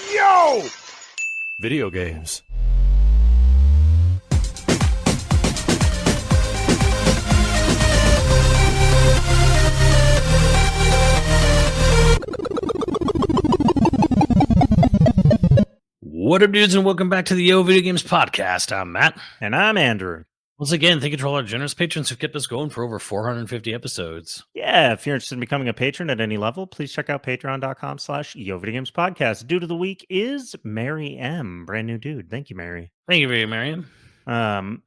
Yo! Video games. What up, dudes, and welcome back to the Yo Video Games podcast. I'm Matt. And I'm Andrew. Once again, thank you to all our generous patrons who've kept us going for over 450 episodes. Yeah, if you're interested in becoming a patron at any level, please check out patreon.com/YoVideogames podcast. Dude of the week is Mary M. Brand new dude. Thank you, Mary. Thank you very much, Mariam.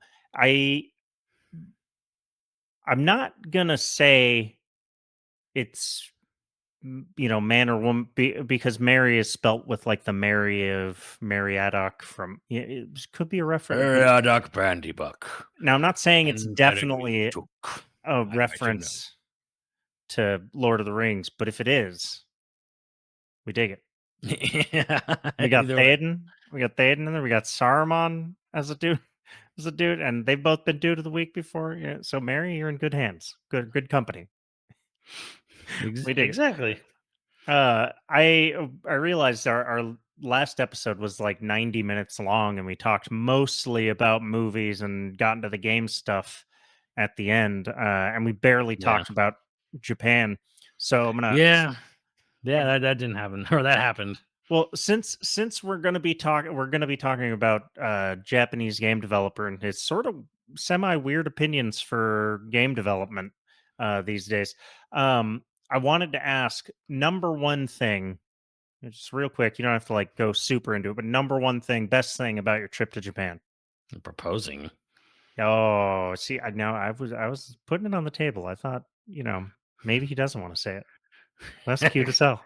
I'm not gonna say it's man or woman because Mary is spelt with like the Mary of Mariadoc from it could be a reference. Mariadoc Brandybuck. Now I'm not saying it's definitely a I reference to Lord of the Rings, but if it is, we dig it. Yeah. We got Theoden. We got Theoden in there. We got Saruman as a dude, and they've both been dude of the week before. Yeah, so Mary, you're in good hands. Good company. We dig exactly. I realized our last episode was like 90 minutes long, and we talked mostly about movies and got into the game stuff at the end, and we barely talked about Japan. So I'm gonna that didn't happen, or that happened. Well, since we're gonna be talking about Japanese game developer and his sort of semi weird opinions for game development these days. I wanted to ask number one thing, just real quick. You don't have to like go super into it, but number one thing, best thing about your trip to Japan. Proposing. Oh, see, I was putting it on the table. I thought, maybe he doesn't want to say it. That's cute as hell.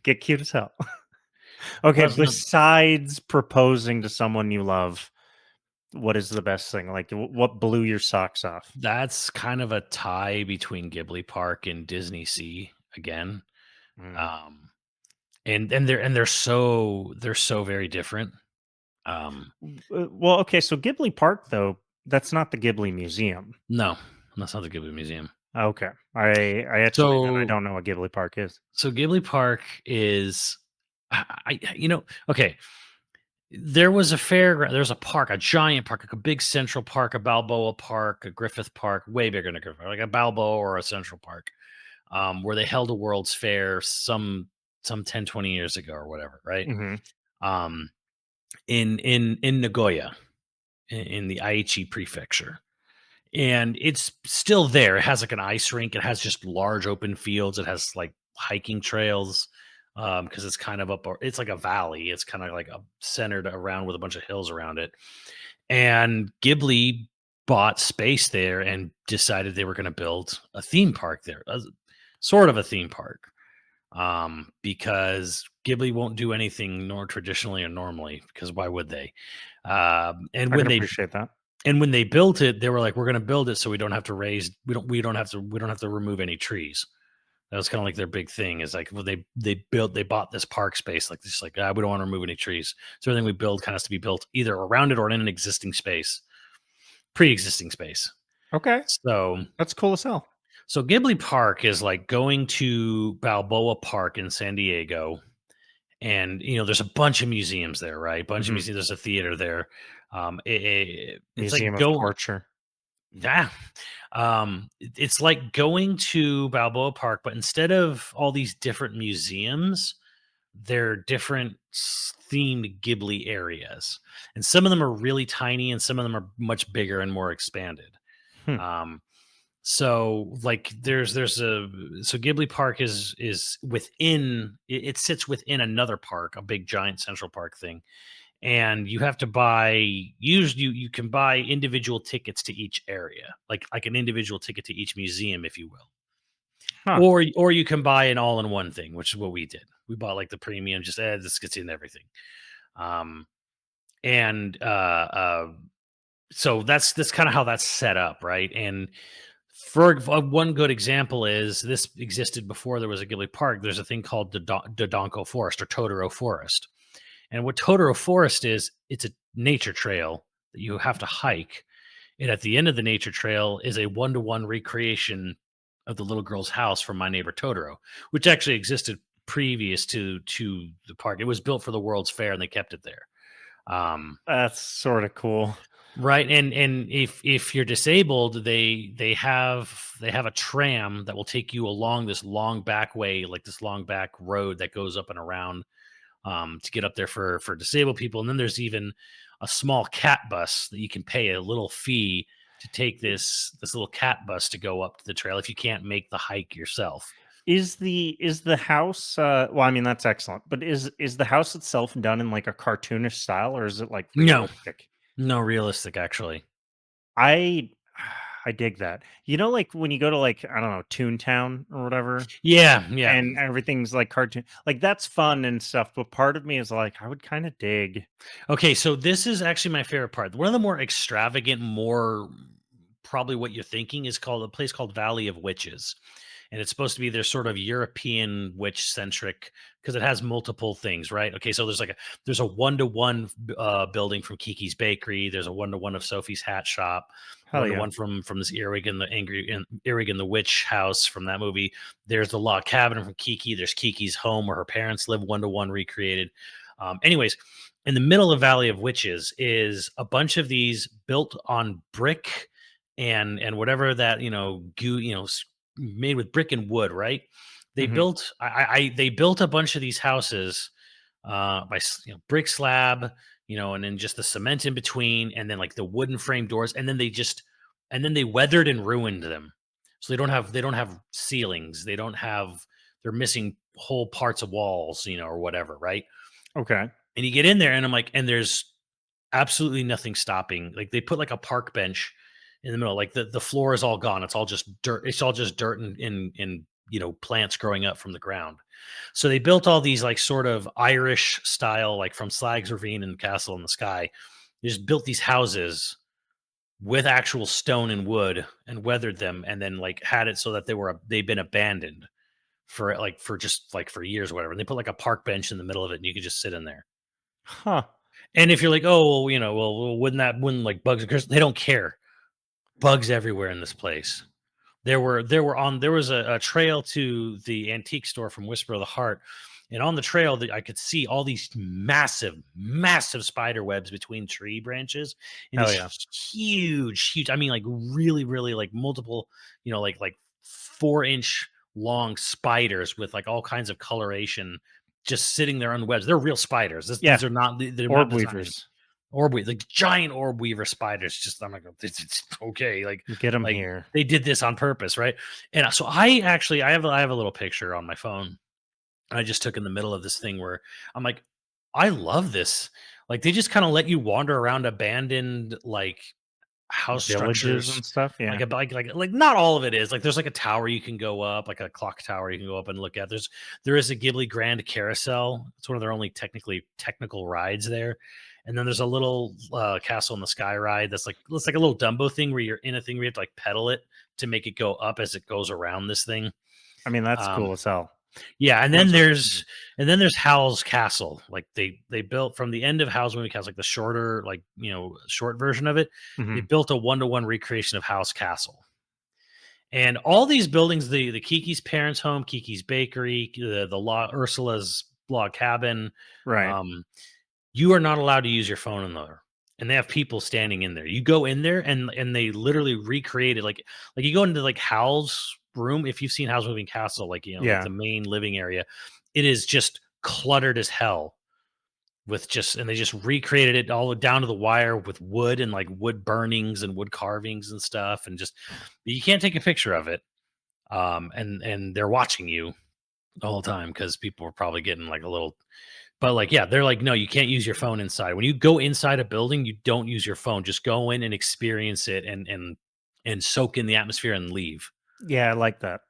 Get cute as hell. Okay, besides proposing to someone you love, what is the best thing? Like, what blew your socks off? That's kind of a tie between Ghibli Park and Disney Sea again. And they're so very different. Well, okay, so Ghibli Park though, that's not the Ghibli Museum. No, that's not the Ghibli Museum. Okay, I actually I don't know what Ghibli Park is. So Ghibli Park is, okay. There was a fairground. There's a park, a giant park, like a big central park, a Balboa Park, a Griffith Park, way bigger than a Griffith, like a Balboa or a Central Park, where they held a World's Fair some 10, 20 years ago or whatever, right? Mm-hmm. In Nagoya, in the Aichi Prefecture. And it's still there. It has like an ice rink. It has just large open fields. It has like hiking trails because it's kind of it's like a valley. It's kind of like centered around with a bunch of hills around it. And Ghibli bought space there and decided they were going to build a theme park there, sort of a theme park, because Ghibli won't do anything nor traditionally or normally, because why would they? And when they appreciate that. And when they built it, they were like, "We're going to build it so we don't have to remove any trees." That was kind of like their big thing. Is like, well, they bought this park space, like this, like we don't want to remove any trees. So everything we build kind of has to be built either around it or in an existing space, pre-existing space. Okay, so that's cool as hell. So Ghibli Park is like going to Balboa Park in San Diego, and there's a bunch of museums there, right? Of museums. There's a theater there. It's Museum like of Torture. Yeah. It's like going to Balboa Park, but instead of all these different museums, they're different themed Ghibli areas. And some of them are really tiny and some of them are much bigger and more expanded. So like so Ghibli Park is within, it sits within another park, a big giant Central Park thing. And you have to you can buy individual tickets to each area, like an individual ticket to each museum, if you will. Or you can buy an all-in-one thing, which is what we did. We bought like the premium, just this gets in everything. So that's kind of how that's set up, right? And for one good example is this existed before there was a Ghibli Park. There's a thing called Dodonko Forest or Totoro Forest. And what Totoro Forest is, it's a nature trail that you have to hike. And at the end of the nature trail is a 1-to-1 recreation of the little girl's house from My Neighbor Totoro, which actually existed previous to the park. It was built for the World's Fair, and they kept it there. That's sort of cool. Right, and if you're disabled, they have a tram that will take you along this long back way, like this long back road that goes up and around, to get up there for disabled people. And then there's even a small cat bus that you can pay a little fee to take this little cat bus to go up to the trail if you can't make the hike yourself. Is the house well, I mean, that's excellent. But is the house itself done in like a cartoonish style, or is it like No, realistic? no, realistic actually. I I dig that. You know, like when you go to like, I don't know, Toontown or whatever, Yeah, yeah. and everything's like cartoon, like that's fun and stuff. But part of me is like, I would kind of dig. Okay, so this is actually my favorite part. One of the more extravagant, more probably what you're thinking is called a place called Valley of Witches. And it's supposed to be their sort of European witch centric because it has multiple things, right? Okay, so there's a one-to-one building from Kiki's Bakery. There's a one-to-one of Sophie's Hat Shop. Hell One to yeah. one from this Earwig and the Witch House from that movie. There's the log cabin from Kiki. There's Kiki's home where her parents live, one to one recreated. Anyways, in the middle of Valley of Witches is a bunch of these built on brick and whatever that goo made with brick and wood, right? They Hmm. built they built a bunch of these houses brick slab, and then just the cement in between, and then like the wooden frame doors, and then they weathered and ruined them. So they don't have ceilings, they're missing whole parts of walls, or whatever, right? Okay. And you get in there, and I'm like, and there's absolutely nothing stopping. Like they put like a park bench in the middle. Like the floor is all gone. It's all just dirt. It's all just dirt and plants growing up from the ground. So they built all these like sort of Irish style, like from Slag's Ravine and Castle in the Sky. They just built these houses with actual stone and wood and weathered them, and then like had it so that they've been abandoned for years or whatever. And they put like a park bench in the middle of it, and you could just sit in there. Huh. And if you're like, oh, well, wouldn't like bugs? Because they don't care. Bugs everywhere in this place. There was a trail to the antique store from Whisper of the Heart, and on the trail that I could see all these massive spider webs between tree branches, and Hell yeah. these huge. I mean, like really, really, like multiple, like 4-inch long spiders with like all kinds of coloration, just sitting there on the webs. They're real spiders. Yeah. They're not Orb designed weavers. like giant orb weaver spiders. Just I'm like, it's okay. Get them Like here. they did this on purpose, right? And so I have a little picture on my phone I just took in the middle of this thing where I'm like, I love this. Like they just kind of let you wander around abandoned like house Villages structures. and stuff. Yeah. Like not all of it is like there's like a tower you can go up, like a clock tower you can go up and look at. There is a Ghibli Grand Carousel. It's one of their only technical rides there. And then there's a little Castle in the Sky ride that's like looks like a little Dumbo thing where you're in a thing where you have to like pedal it to make it go up as it goes around this thing. I mean, that's Um, cool as hell. yeah, Sounds like fun. and then there's Howl's Castle. Like they built from the end of Howl's Moving Castle, like the shorter, like short version of it. They Mhm. built a 1-to-1 recreation of Howl's Castle. And all these buildings, the Kiki's parents' home, Kiki's Bakery, the law Ursula's log cabin, Right. um, you are not allowed to use your phone in there. And they have people standing in there. You go in there and they literally recreated like you go into like Hal's room. If you've seen Hal's Moving Castle, like like Yeah. the main living area, it is just cluttered as hell and they just recreated it all down to the wire with wood and like wood burnings and wood carvings and stuff. And just you can't take a picture of it. And they're watching you the whole time because people are probably getting like a little but like, yeah, they're like, no, you can't use your phone inside. When you go inside a building, you don't use your phone. Just go in and experience it and soak in the atmosphere and leave. Yeah, I like that.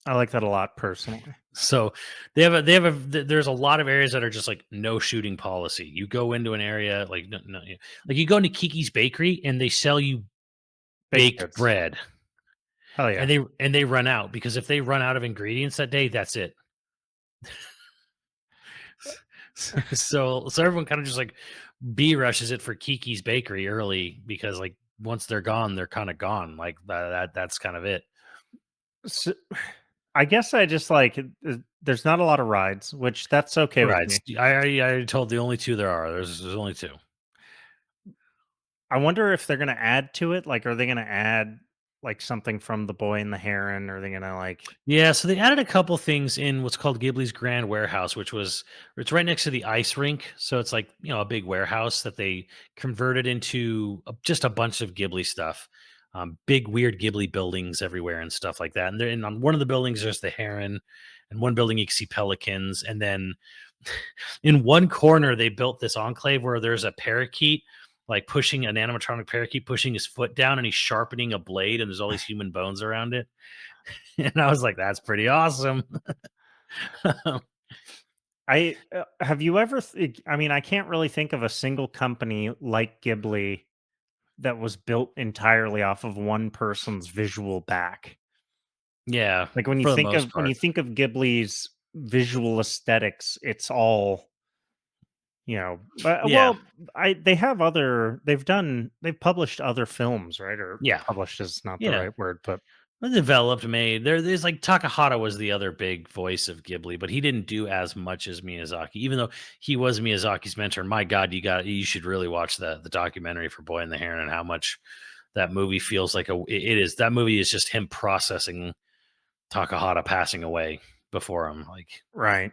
I like that a lot personally. So there's a lot of areas that are just like no shooting policy. You go into an area like no, like you go into Kiki's Bakery and they sell you Baked baked goods. bread Hell yeah. and they run out because if they run out of ingredients that day, that's it. So everyone kind of just like B rushes it for Kiki's Bakery early because like once they're gone, they're kind of gone. Like that's kind of it. S I guess I just like There's not a lot of rides, which that's okay with Right. me. I already told the only two there are. There's only two. I wonder if they're gonna add to it. Like, are they gonna add like something from The Boy and the Heron? Are they gonna like? Yeah, so they added a couple things in what's called Ghibli's Grand Warehouse, it's right next to the ice rink. So it's like, a big warehouse that they converted into just a bunch of Ghibli stuff. Big weird Ghibli buildings everywhere and stuff like that. And on one of the buildings there's the heron, and one building you can see pelicans, and then in one corner they built this enclave where there's a parakeet like pushing an animatronic parakeet pushing his foot down, and he's sharpening a blade, and there's all these human bones around it. And I was like, that's pretty awesome. I have you ever? I mean, I can't really think of a single company like Ghibli that was built entirely off of one person's visual back. Yeah, Like for the most when part. you think of Ghibli's visual aesthetics, it's all But Yeah, I they've published other films, right? Or yeah, published is not the yeah. right word, but Well, developed, made. There's like Takahata was the other big voice of Ghibli, but he didn't do as much as Miyazaki, even though he was Miyazaki's mentor. And my God, you should really watch the documentary for Boy and the Heron, and how much that movie feels like it is. That movie is just him processing Takahata passing away before him. Like, right.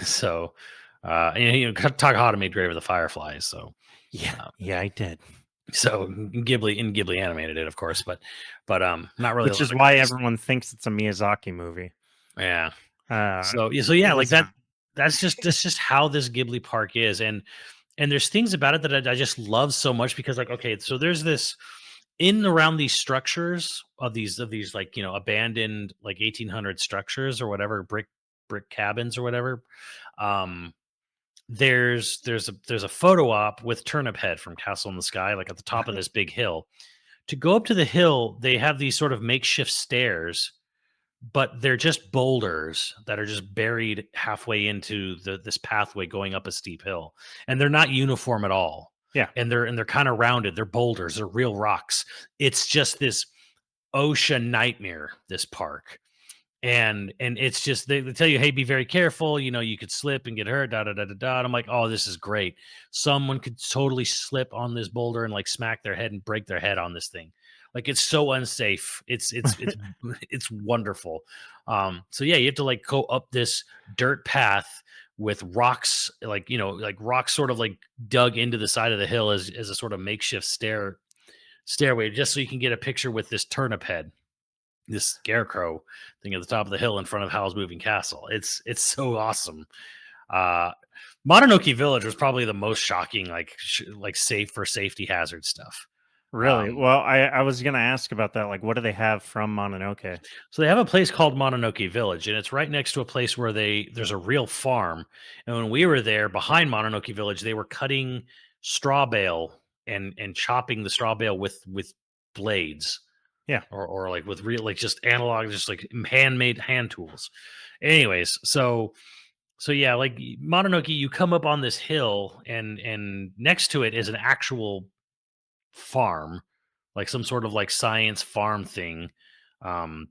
so, and, Takahata made Grave of the Fireflies. So, Yeah, uh, yeah, I did. so Ghibli animated it, of course, but not really a Which lot is of why guys. everyone thinks it's a Miyazaki movie. Yeah. Uh, So yeah, it like is that. not. That's just how this Ghibli Park is, and there's things about it that I just love so much, because, like, okay, so there's this in and around these structures of these like, abandoned like 1800 structures or whatever, brick cabins or whatever. Um, there's a photo op with Turnip Head from Castle in the Sky, like at the top of this big hill. To go up to the hill, they have these sort of makeshift stairs, but they're just boulders that are just buried halfway into this pathway going up a steep hill, and they're not uniform at all. Yeah. And they're kind of rounded. They're boulders. They're real rocks. It's just this ocean nightmare. This park, and it's just they tell you, hey, be very careful, you could slip and get hurt, da da da da da. And I'm like, oh, this is great. Someone could totally slip on this boulder and like smack their head and break their head on this thing. Like, it's so unsafe. It's it's wonderful. So yeah, you have to like go up this dirt path with rocks, like rocks sort of like dug into the side of the hill as a sort of makeshift stairway, just so you can get a picture with this turnip head, this scarecrow thing at the top of the hill in front of Howl's Moving Castle. It's so awesome. Uh Mononoke Village was probably the most shocking, like like safe for safety hazard stuff. Really? Um Well, I was gonna ask about that. Like, what do they have from Mononoke? so they have a place called Mononoke Village, and it's right next to a place where there's a real farm. And when we were there behind Mononoke Village, they were cutting straw bale and chopping the straw bale with blades, Yeah. or like with real, like, just analog, just like handmade hand tools. Anyways, so yeah, like Mononoke, you come up on this hill, and next to it is an actual farm, like some sort of like science farm thing, um,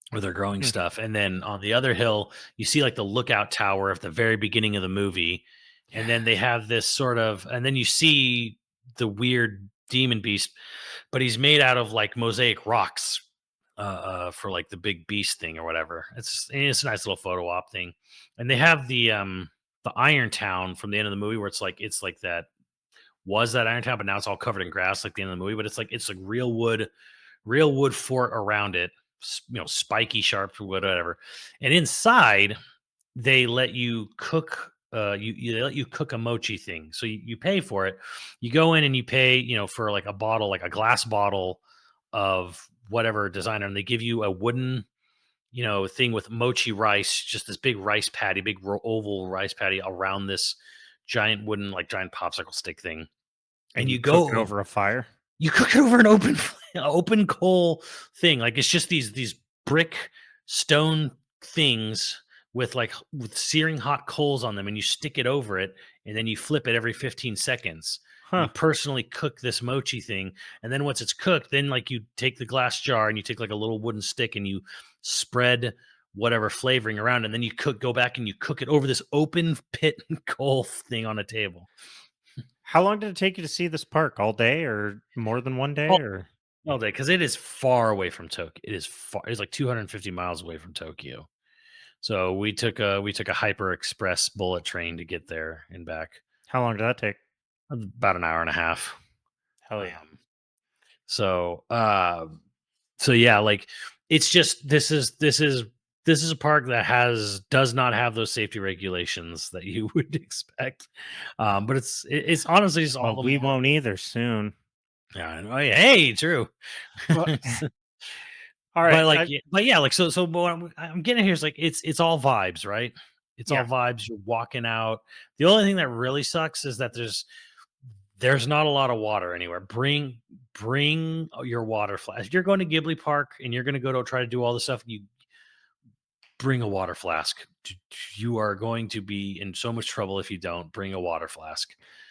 where they're growing Hmm. stuff. And then on the other hill, you see like the lookout tower at the very beginning of the movie, and then they have this sort of, and then you see the weird demon beast, but he's made out of like mosaic rocks, for like the big beast thing or whatever. It's a nice little photo op thing. And they have the Iron Town from the end of the movie, where it's like that Iron Town, but now it's all covered in grass like the end of the movie. But it's like real wood fort around it, spiky sharp wood, whatever. And inside they let you cook. They let you cook a mochi thing, so you pay for it. You go in and you pay, for like a bottle, like a glass bottle of whatever designer, and they give you a wooden, thing with mochi rice, just this big rice patty, big oval rice patty around this giant wooden, like giant popsicle stick thing. And And you you cook it go, over a fire? you cook it over an open coal thing. Like, it's just these brick stone things with searing hot coals on them, and you stick it over it, and then you flip it every 15 seconds. And Huh. you personally cook this mochi thing, and then once it's cooked, then like you take the glass jar and you take like a little wooden stick and you spread whatever flavoring around, and then you go back and you cook it over this open pit coal thing on a table. How long did it take you to see this park? All day or more than one day? All, Or all day because it is far away from Tokyo. It is far. It's like 250 miles away from Tokyo. So we took a hyper express bullet train to get there and back. how long did that take? About an hour and a half. Hell yeah. Um, so so yeah, like it's just this is a park that does not have those safety regulations that you would expect. But it's honestly just all Well, the we more. won't either soon. Yeah, I know. Hey, true. Well, all right. But like, but yeah, like so. What I'm getting here is like it's all vibes, right? It's Yeah, all vibes. You're walking out. The only thing that really sucks is that there's not a lot of water anywhere. Bring your water flask. If you're going to Ghibli Park and you're going to go to try to do all this stuff, you bring a water flask. You are going to be in so much trouble if you don't bring a water flask.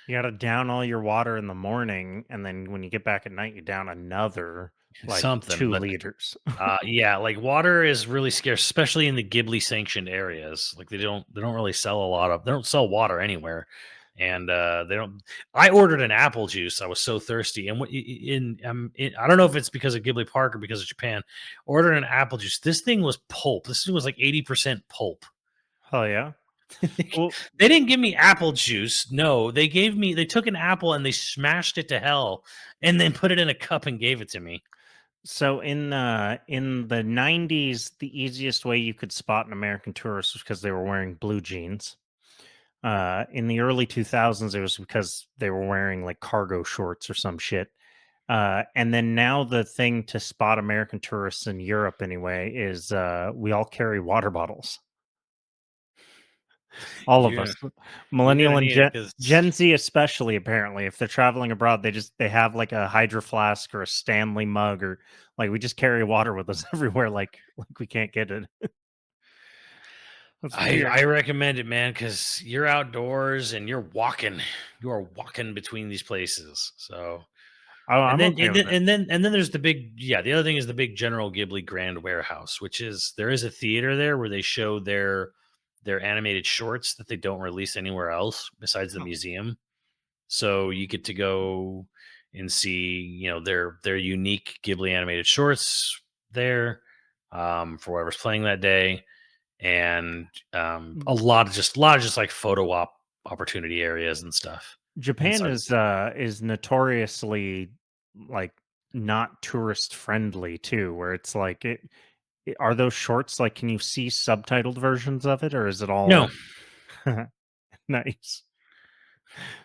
you got to down all your water in the morning, and then when you get back at night, you down another like Something, two but liters. yeah, like water is really scarce, especially in the Ghibli sanctioned areas. Like they don't really sell a lot of they don't sell water anywhere, and they don't. I ordered an apple juice. I was so thirsty, and I don't know if it's because of Ghibli Park or because of Japan. Ordered an apple juice. This thing was pulp. This thing was like 80% pulp. Hell yeah. Well, They didn't give me apple juice. No, they took an apple and they smashed it to hell and then put it in a cup and gave it to me. so in the 90s, the easiest way you could spot an American tourist was because they were wearing blue jeans. In the early 2000s, it was because they were wearing like cargo shorts or some shit. And then now the thing to spot American tourists in Europe anyway is we all carry water bottles. All of You're us, you're millennial gonna and need it because Gen Z especially. Apparently, if they're traveling abroad, they have like a Hydro flask or a Stanley mug, or like we just carry water with us everywhere. Like we can't get it. That's weird. I recommend it, man, because you're outdoors and you're walking. You are walking between these places. So Oh, and I'm then okay and with then it. and then and then there's the big the other thing is the big General Ghibli Grand Warehouse, which is there is a theater there where they show their animated shorts that they don't release anywhere else besides the Huh. museum. So you get to go and see, their unique Ghibli animated shorts there, for whoever's playing that day, and a lot of just like photo op opportunity areas and stuff Japan inside. is notoriously like not tourist friendly too, where it's like are those shorts like can you see subtitled versions of it or is it No, all nice?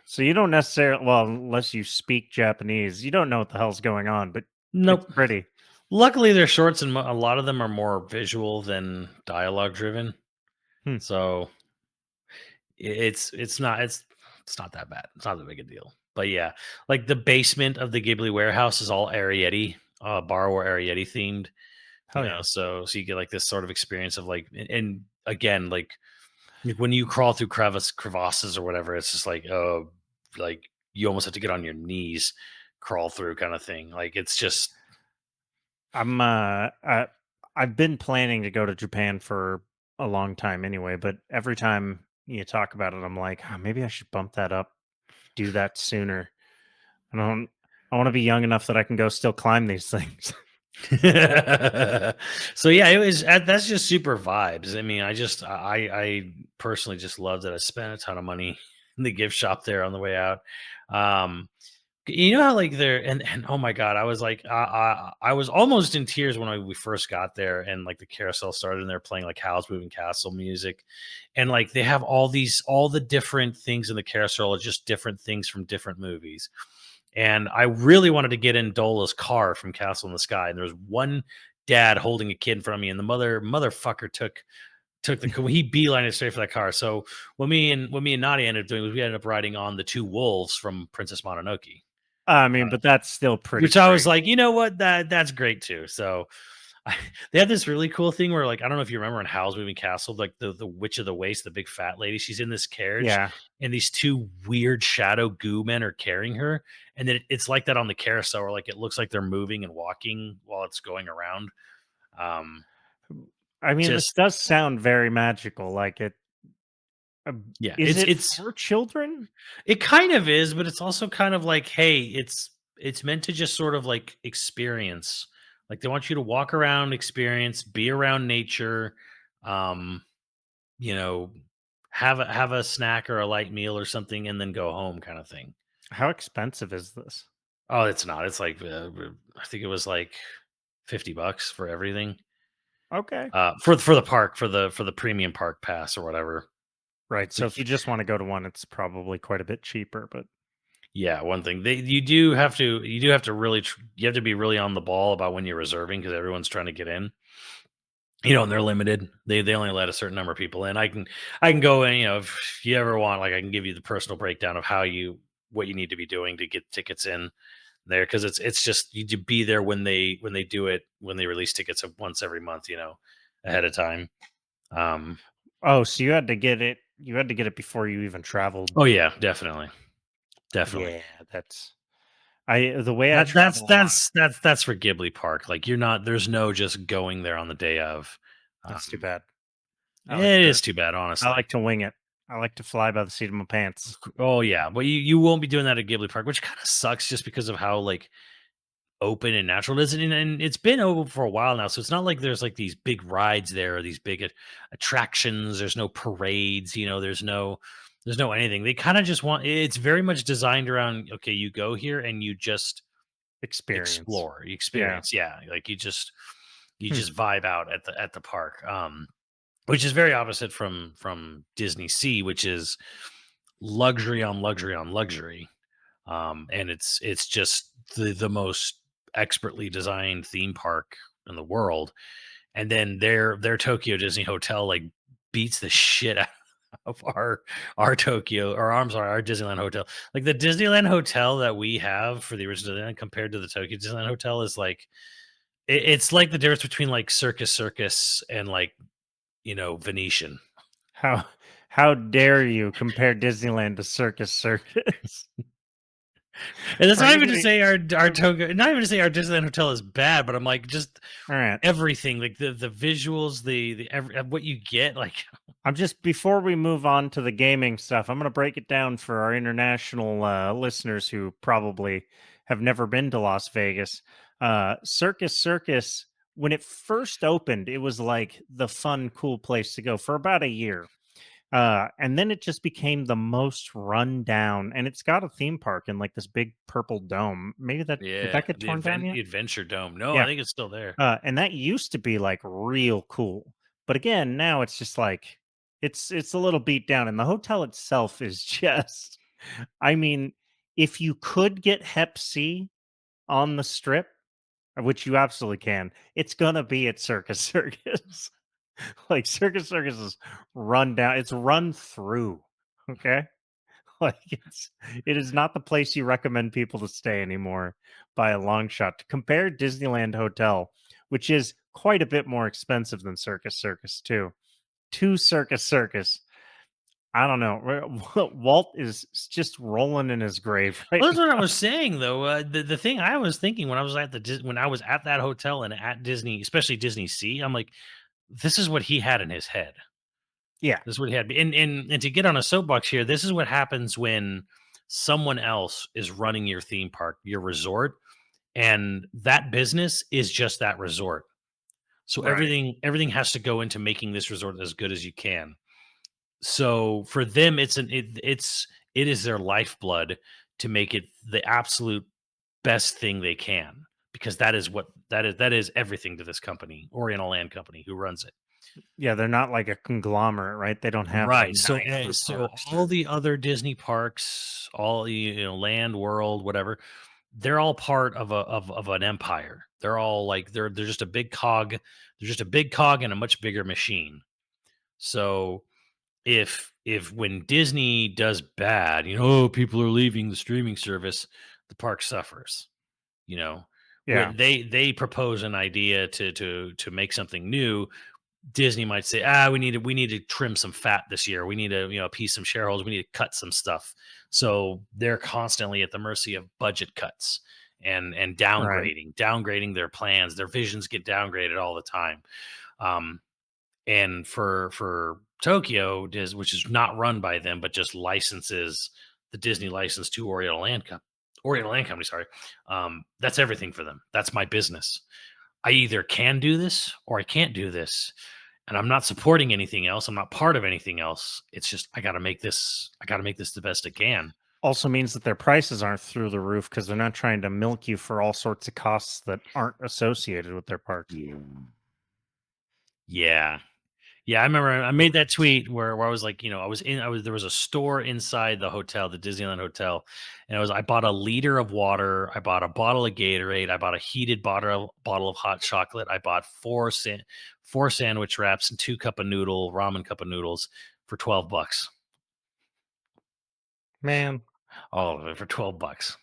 So you don't necessarily well, unless you speak Japanese, you don't know what the hell's going on, but it's nope. pretty. Luckily, their shorts and a lot of them are more visual than dialogue driven, Hmm. so it's not that bad. It's not that big a deal. But yeah, like the basement of the Ghibli warehouse is all Arietti, Borrower Arietti themed. Hell yeah. So you get like this sort of experience of like, and again, like when you crawl through crevasses or whatever, it's just like you almost have to get on your knees, crawl through kind of thing. Like it's just I'm I've been planning to go to Japan for a long time anyway, but every time you talk about it, I'm like, "Ah, maybe I should bump that up, do that sooner. I don't I want to be young enough that I can go still climb these things." so yeah, that's just super vibes. I mean, I personally just love that I spent a ton of money in the gift shop there on the way out. Um, you know how like there and oh my god, I was like I was almost in tears when we first got there and like the carousel started and they're playing like Howl's Moving Castle music, and like they have all the different things in the carousel are just different things from different movies. And I really wanted to get in Dola's car from Castle in the Sky. And there was one dad holding a kid in front of me, and the motherfucker took he beelined it straight for that car. So what me and Nadia ended up doing was we ended up riding on the two wolves from Princess Mononoke. I mean, Uh, but that's still pretty which I was great. like, you know what, that's great too. So they have this really cool thing where, like, I don't know if you remember in Howl's Moving Castle, like the Witch of the Waste, the big fat lady, she's in this carriage, Yeah. and these two weird shadow goo men are carrying her, and then it's like that on the carousel, where like it looks like they're moving and walking while it's going around. Um, I mean, this Just does sound very magical. Like it, yeah, is it's it it's for children? it kind of is, but it's also kind of like, hey, it's meant to just sort of like experience. Like they want you to walk around, experience, be around nature, um, you know, have a snack or a light meal or something, and then go home, kind of thing. How expensive is this? Oh, it's not. It's like I think it was like $50 for everything. Okay. For the park for the premium park pass or whatever. Right. It's So like if you just want to go to one, it's probably quite a bit cheaper. But yeah, one thing they you do have to really you have to be really on the ball about when you're reserving because everyone's trying to get in. And they're limited. They only let a certain number of people in. I can go in. If you ever want, like, I can give you the personal breakdown of what you need to be doing to get tickets in there because it's just you to be there when they do it when they release tickets once every month. Ahead of time. Um, oh, so you had to get it. You had to get it before you even traveled. oh yeah, definitely, definitely. Yeah, that's the way I travel a lot. That's for Ghibli Park. Like you're not there's no just going there on the day of. That's too Um, bad. it is too bad, I honestly. like to wing it. I like to fly by the seat of my pants. Oh yeah, but you won't be doing that at Ghibli Park, which kind of sucks just because of how like open and natural it is, and it's been open for a while now, so it's not like there's like these big rides there or these big attractions. There's no parades, there's no anything. They kind of just want it's very much designed around okay, you go here and you just Experience. explore, you Yeah. experience, yeah, like you Hmm. just vibe out at the park, which is very opposite from Disney Sea, which is luxury on luxury on luxury, and it's just the most expertly designed theme park in the world. And then their Tokyo Disney hotel like beats the shit out of our Tokyo, or I'm sorry, our Disneyland hotel. Like the Disneyland hotel that we have for the original Disneyland compared to the Tokyo Disneyland hotel is like it's like the difference between like Circus and like Venetian. How how dare you compare Disneyland to Circus Circus? And that's Are not you even to gonna? say our Tokyo, not even to say our Disneyland hotel is bad, but I'm like just All right. everything, like the visuals, what you get, like I'm just before we move on to the gaming stuff, I'm going to break it down for our international listeners who probably have never been to Las Vegas. Circus Circus, when it first opened, it was like the fun, cool place to go for about a year. And then it just became the most run down, and it's got a theme park in like this big purple dome. Maybe that did yeah, that get torn down the yet? Adventure Dome. No, I Yeah. think it's still there. And that used to be like real cool. But again, now it's just like it's a little beat down and the hotel itself is just I mean, if you could get Hep C on the strip, which you absolutely can, it's gonna be at Circus Circus. Like Circus Circus is run down, it's run through. Okay. Like it is not the place you recommend people to stay anymore by a long shot. To compare Disneyland Hotel, which is quite a bit more expensive than Circus Circus too, to Circus Circus. I don't know. Walt is just rolling in his grave right Well, that's what I now. was saying though. The thing I was thinking when I was at when I was at that hotel and at Disney, especially Disney Sea, I'm like, this is what he had in his head. Yeah, This is what he had. And to get on a soapbox here, this is what happens when someone else is running your theme park, your resort, and that business is just that resort. So right. everything has to go into making this resort as good as you can. So for them, it is their lifeblood to make it the absolute best thing they can because that is everything to this company, Oriental Land Company, who runs it. Yeah, they're not like a conglomerate, right? They don't have like Right. nine theme So parks. all the other Disney parks, all Land World, whatever, they're all part of of an empire. They're all like they're just a big cog. They're just a big cog in a much bigger machine. So if when Disney does bad, "Oh, people are leaving the streaming service," the park suffers. You know, Yeah, when they propose an idea to make something new, Disney might say, "Ah, we need to trim some fat this year. We need to, appease some shareholders. We need to cut some stuff." So they're constantly at the mercy of budget cuts and right. downgrading their plans. Their visions get downgraded all the time. And for Tokyo, which is not run by them, but just licenses the Disney license to Oriental Land Company. Sorry, that's everything for them. That's my business. I either can do this or I can't do this, and I'm not supporting anything else. I'm not part of anything else. It's just I got to make this. I got to make this the best it can. Also means that their prices aren't through the roof because they're not trying to milk you for all sorts of costs that aren't associated with their parks. Yeah. Yeah, I remember I made that tweet where I was like, there was a store inside the hotel, the Disneyland hotel, and I bought a liter of water, I bought a bottle of Gatorade, I bought a heated bottle of hot chocolate, I bought four sandwich wraps and ramen cup of noodles for $12. Man, All of it for $12.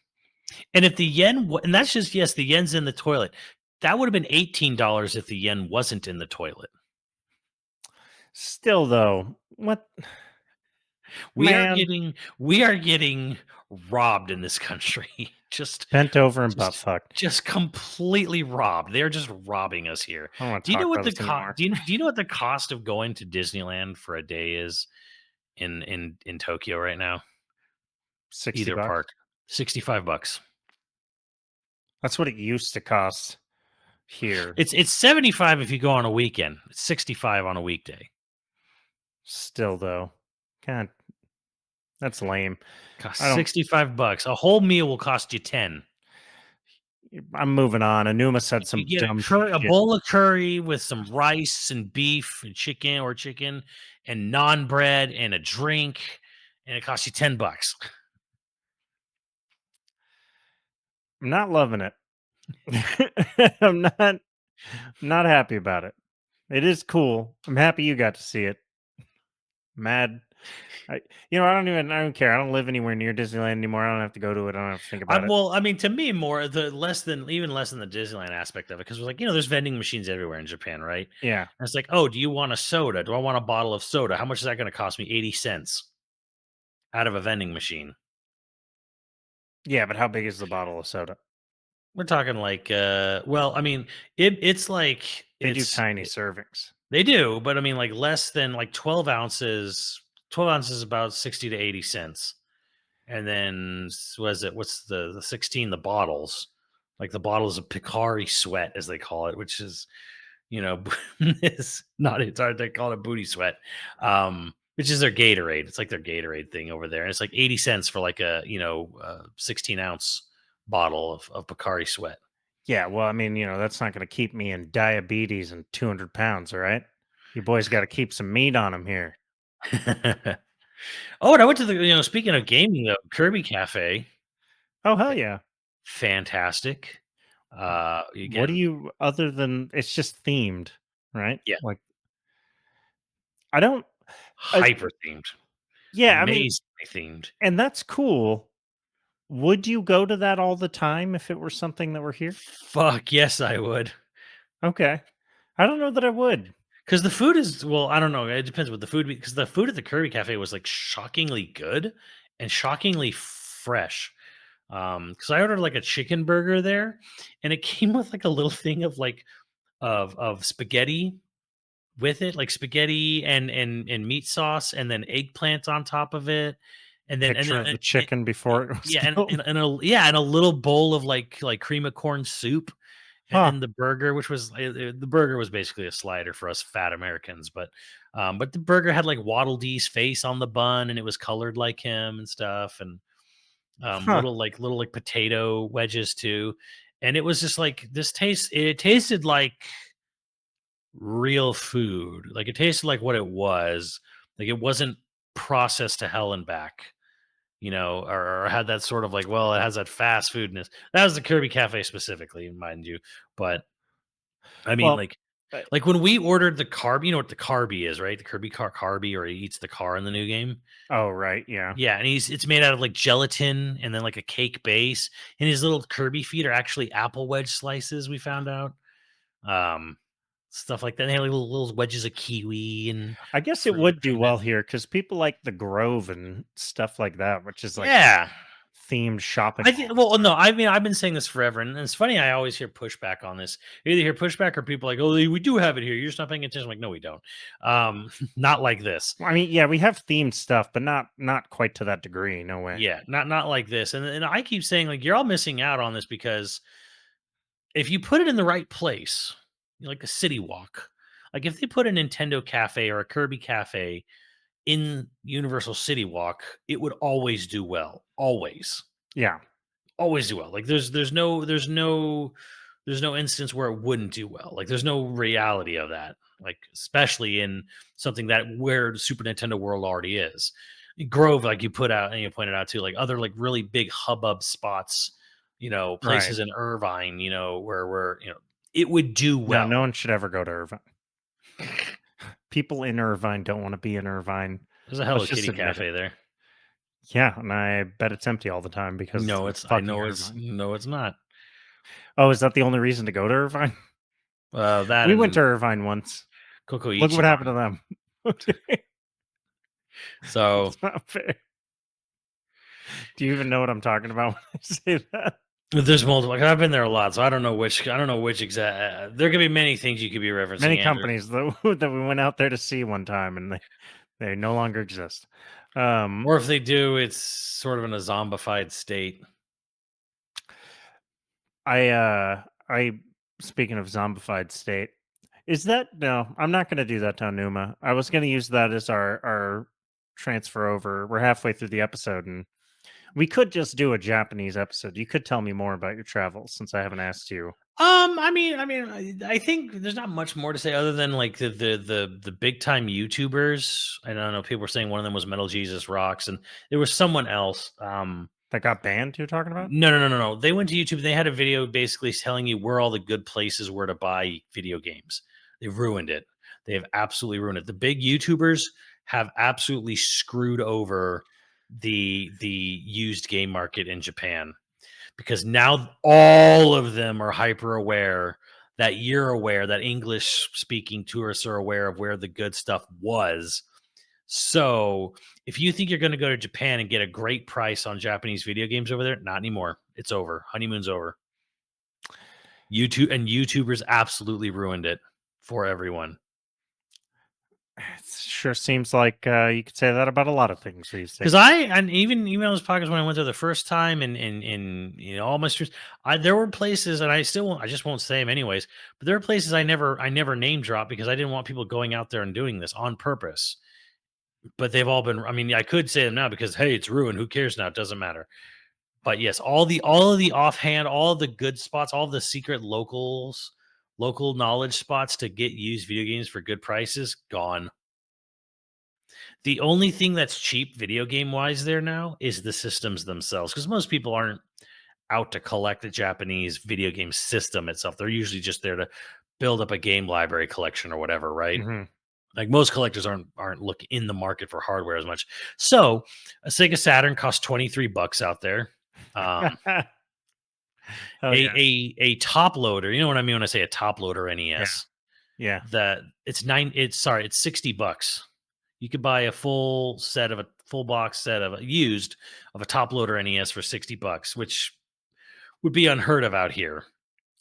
And if the yen and that's just yes, the yen's in the toilet. That would have been $18 if the yen wasn't in the toilet. still though, what We are man? getting we are getting robbed in this country. Bent over and butt Just fucked. just completely robbed. They're just robbing us here. I don't want to Do you know talk what about this anymore. do you know what the cost of going to Disneyland for a day is in Tokyo right now? 60 Either bucks. park. $65. That's what it used to cost here. It's 75 if you go on a weekend. It's 65 on a weekday. Still though. God, that's lame. Costs I don't $65. A whole meal will cost you 10. I'm moving on. Anuma said You some get dumb a shit. bowl of curry with some rice and beef and chicken and naan bread and a drink, and it costs you $10. I'm not loving it. I'm not happy about it. It is cool. I'm happy you got to see it. Mad. I don't care. I don't live anywhere near Disneyland anymore. I don't have to go to it. I don't have to think about it. Well, I mean, to me, more the less than even less than the Disneyland aspect of it, because we're like, there's vending machines everywhere in Japan, right? Yeah. And it's like, oh, do you want a soda? Do I want a bottle of soda? How much is that going to cost me? 80 cents out of a vending machine. Yeah, but how big is the bottle of soda? We're talking like, well, I mean, it's like They do tiny servings. they do, but I mean, like less than like 12 ounces. 12 ounces is about 60 to 80 cents. And then what's the 16, the bottles, like the bottles of Picari sweat, as they call it, which is, it's hard to call it booty sweat, which is their Gatorade. It's like their Gatorade thing over there. And it's like 80 cents for like a, 16-ounce bottle of Picari sweat. Yeah, well, I mean, that's not going to keep me in diabetes and 200 pounds, all right? You boys got to keep some meat on them here. Oh, and I went to speaking of gaming, though, Kirby Cafe, Oh, hell yeah. fantastic. What do Again, you, other than it's just themed, right? yeah, Like, I don't, uh, hyper themed, yeah, I mean, amazingly themed. and that's cool. Would you go to that all the time if it were something that were here? Fuck yes, I would. Okay. I don't know that I would. Because the food is well, I don't know. It depends what the food because the food at the Kirby Cafe was like shockingly good and shockingly fresh. Because I ordered like a chicken burger there, and it came with like a little thing of like of spaghetti with it, like spaghetti and meat sauce, and then eggplant on top of it, Picture of the chicken before it was yeah, killed. and a little bowl of like cream of corn soup, and Huh. then the burger, which was the burger was basically a slider for us fat Americans, but the burger had like Waddle Dee's face on the bun, and it was colored like him and stuff, and Huh. little like potato wedges too, and it was just like it tasted like real food, like it tasted like what it was, like it wasn't processed to hell and back. Or had that sort of like, well, it has that fast foodness. That was the Kirby Cafe specifically, mind you. But I mean, Well, like, uh, like when we ordered the carb, you know what the carby is, right? The Kirby car carby, or he eats the car in the new game. oh, right. Yeah. Yeah, and it's made out of like gelatin and then like a cake base. And his little Kirby feet are actually apple wedge slices. We found out, um, stuff like that. They had like little wedges of kiwi and I guess it fruit would do in it. well here because people like the Grove and stuff like that, which is like Yeah, themed shopping I think. malls. Well, no, I mean, I've been saying this forever, and it's funny. I always hear pushback on this. You either hear pushback or people like, "Oh, we do have it here. You're just not paying attention." I'm like, no, we don't. Not like this. Well, I mean, yeah, we have themed stuff, but not quite to that degree. No way. Yeah, not like this. And I keep saying like you're all missing out on this because if you put it in the right place, like a city walk, like if they put a Nintendo cafe or a Kirby cafe in Universal City Walk, it would always do well. Yeah, Always do well. Like there's no instance where it wouldn't do well. Like there's no reality of that. Like especially in something that where the Super Nintendo World already is. Grove, like you put out and you pointed out too, like other like really big hubbub spots, right. places in Irvine, where it would do No, no well. one should ever go to Irvine. People in Irvine don't want to be in Irvine. There's a Let's Hello just Kitty admit it. cafe there. Yeah, and I bet it's empty all the time because No, it's I fucking know it's Irvine. no, it's not. Oh, is that the only reason to go to Irvine? That We went to and Irvine once. Coco Look what happened Ichiban. to them. Okay, So it's not fair. Do you even know what I'm talking about when I say that? there's multiple. Like, I've been there a lot, so I don't know which exact. There could be many things you could be referencing, Many Andrew. companies that that we went out there to see one time, and they no longer exist. Or if they do, it's sort of in a zombified state. I speaking of zombified state, is that no? I'm not going to do that to Aonuma. I was going to use that as our transfer over. We're halfway through the episode, and we could just do a Japanese episode. You could tell me more about your travels since I haven't asked you. I think there's not much more to say other than like the big time YouTubers. I don't know. People were saying one of them was Metal Jesus Rocks, and there was someone else. That got banned. You're talking about? No, no, no, no, no. They went to YouTube. They had a video basically telling you where all the good places were to buy video games. They've ruined it. They have absolutely ruined it. The big YouTubers have absolutely screwed over the used game market in Japan because now all of them are hyper aware that you're aware that English speaking tourists are aware of where the good stuff was. So if you think you're going to go to Japan and get a great price on Japanese video games over there, not anymore. It's over. Honeymoon's over. YouTubers absolutely ruined it for everyone. It sure seems like you could say that about a lot of things these Because days. and even on those podcasts when I went there the first time and all my streets, there were places and I just won't say them anyways. But there are places I never name drop because I didn't want people going out there and doing this on purpose. But they've all been. I mean, I could say them now because hey, it's ruined. Who cares now? It doesn't matter. But yes, all of the offhand, all of the good spots, all of the secret local knowledge spots to get used video games for good prices, gone. The only thing that's cheap video game wise there now is the systems themselves, because most people aren't out to collect the Japanese video game system itself. They're usually just there to build up a game library collection or whatever, right? Hmm. Like most collectors aren't looking in the market for hardware as much. So a Sega Saturn costs $23 out there. Um, Hell a yeah, a top loader. You know what I mean when I say a top loader yeah, NES. yeah. That it's $60. You could buy a full box set of used of a top loader NES for $60, which would be unheard of out here.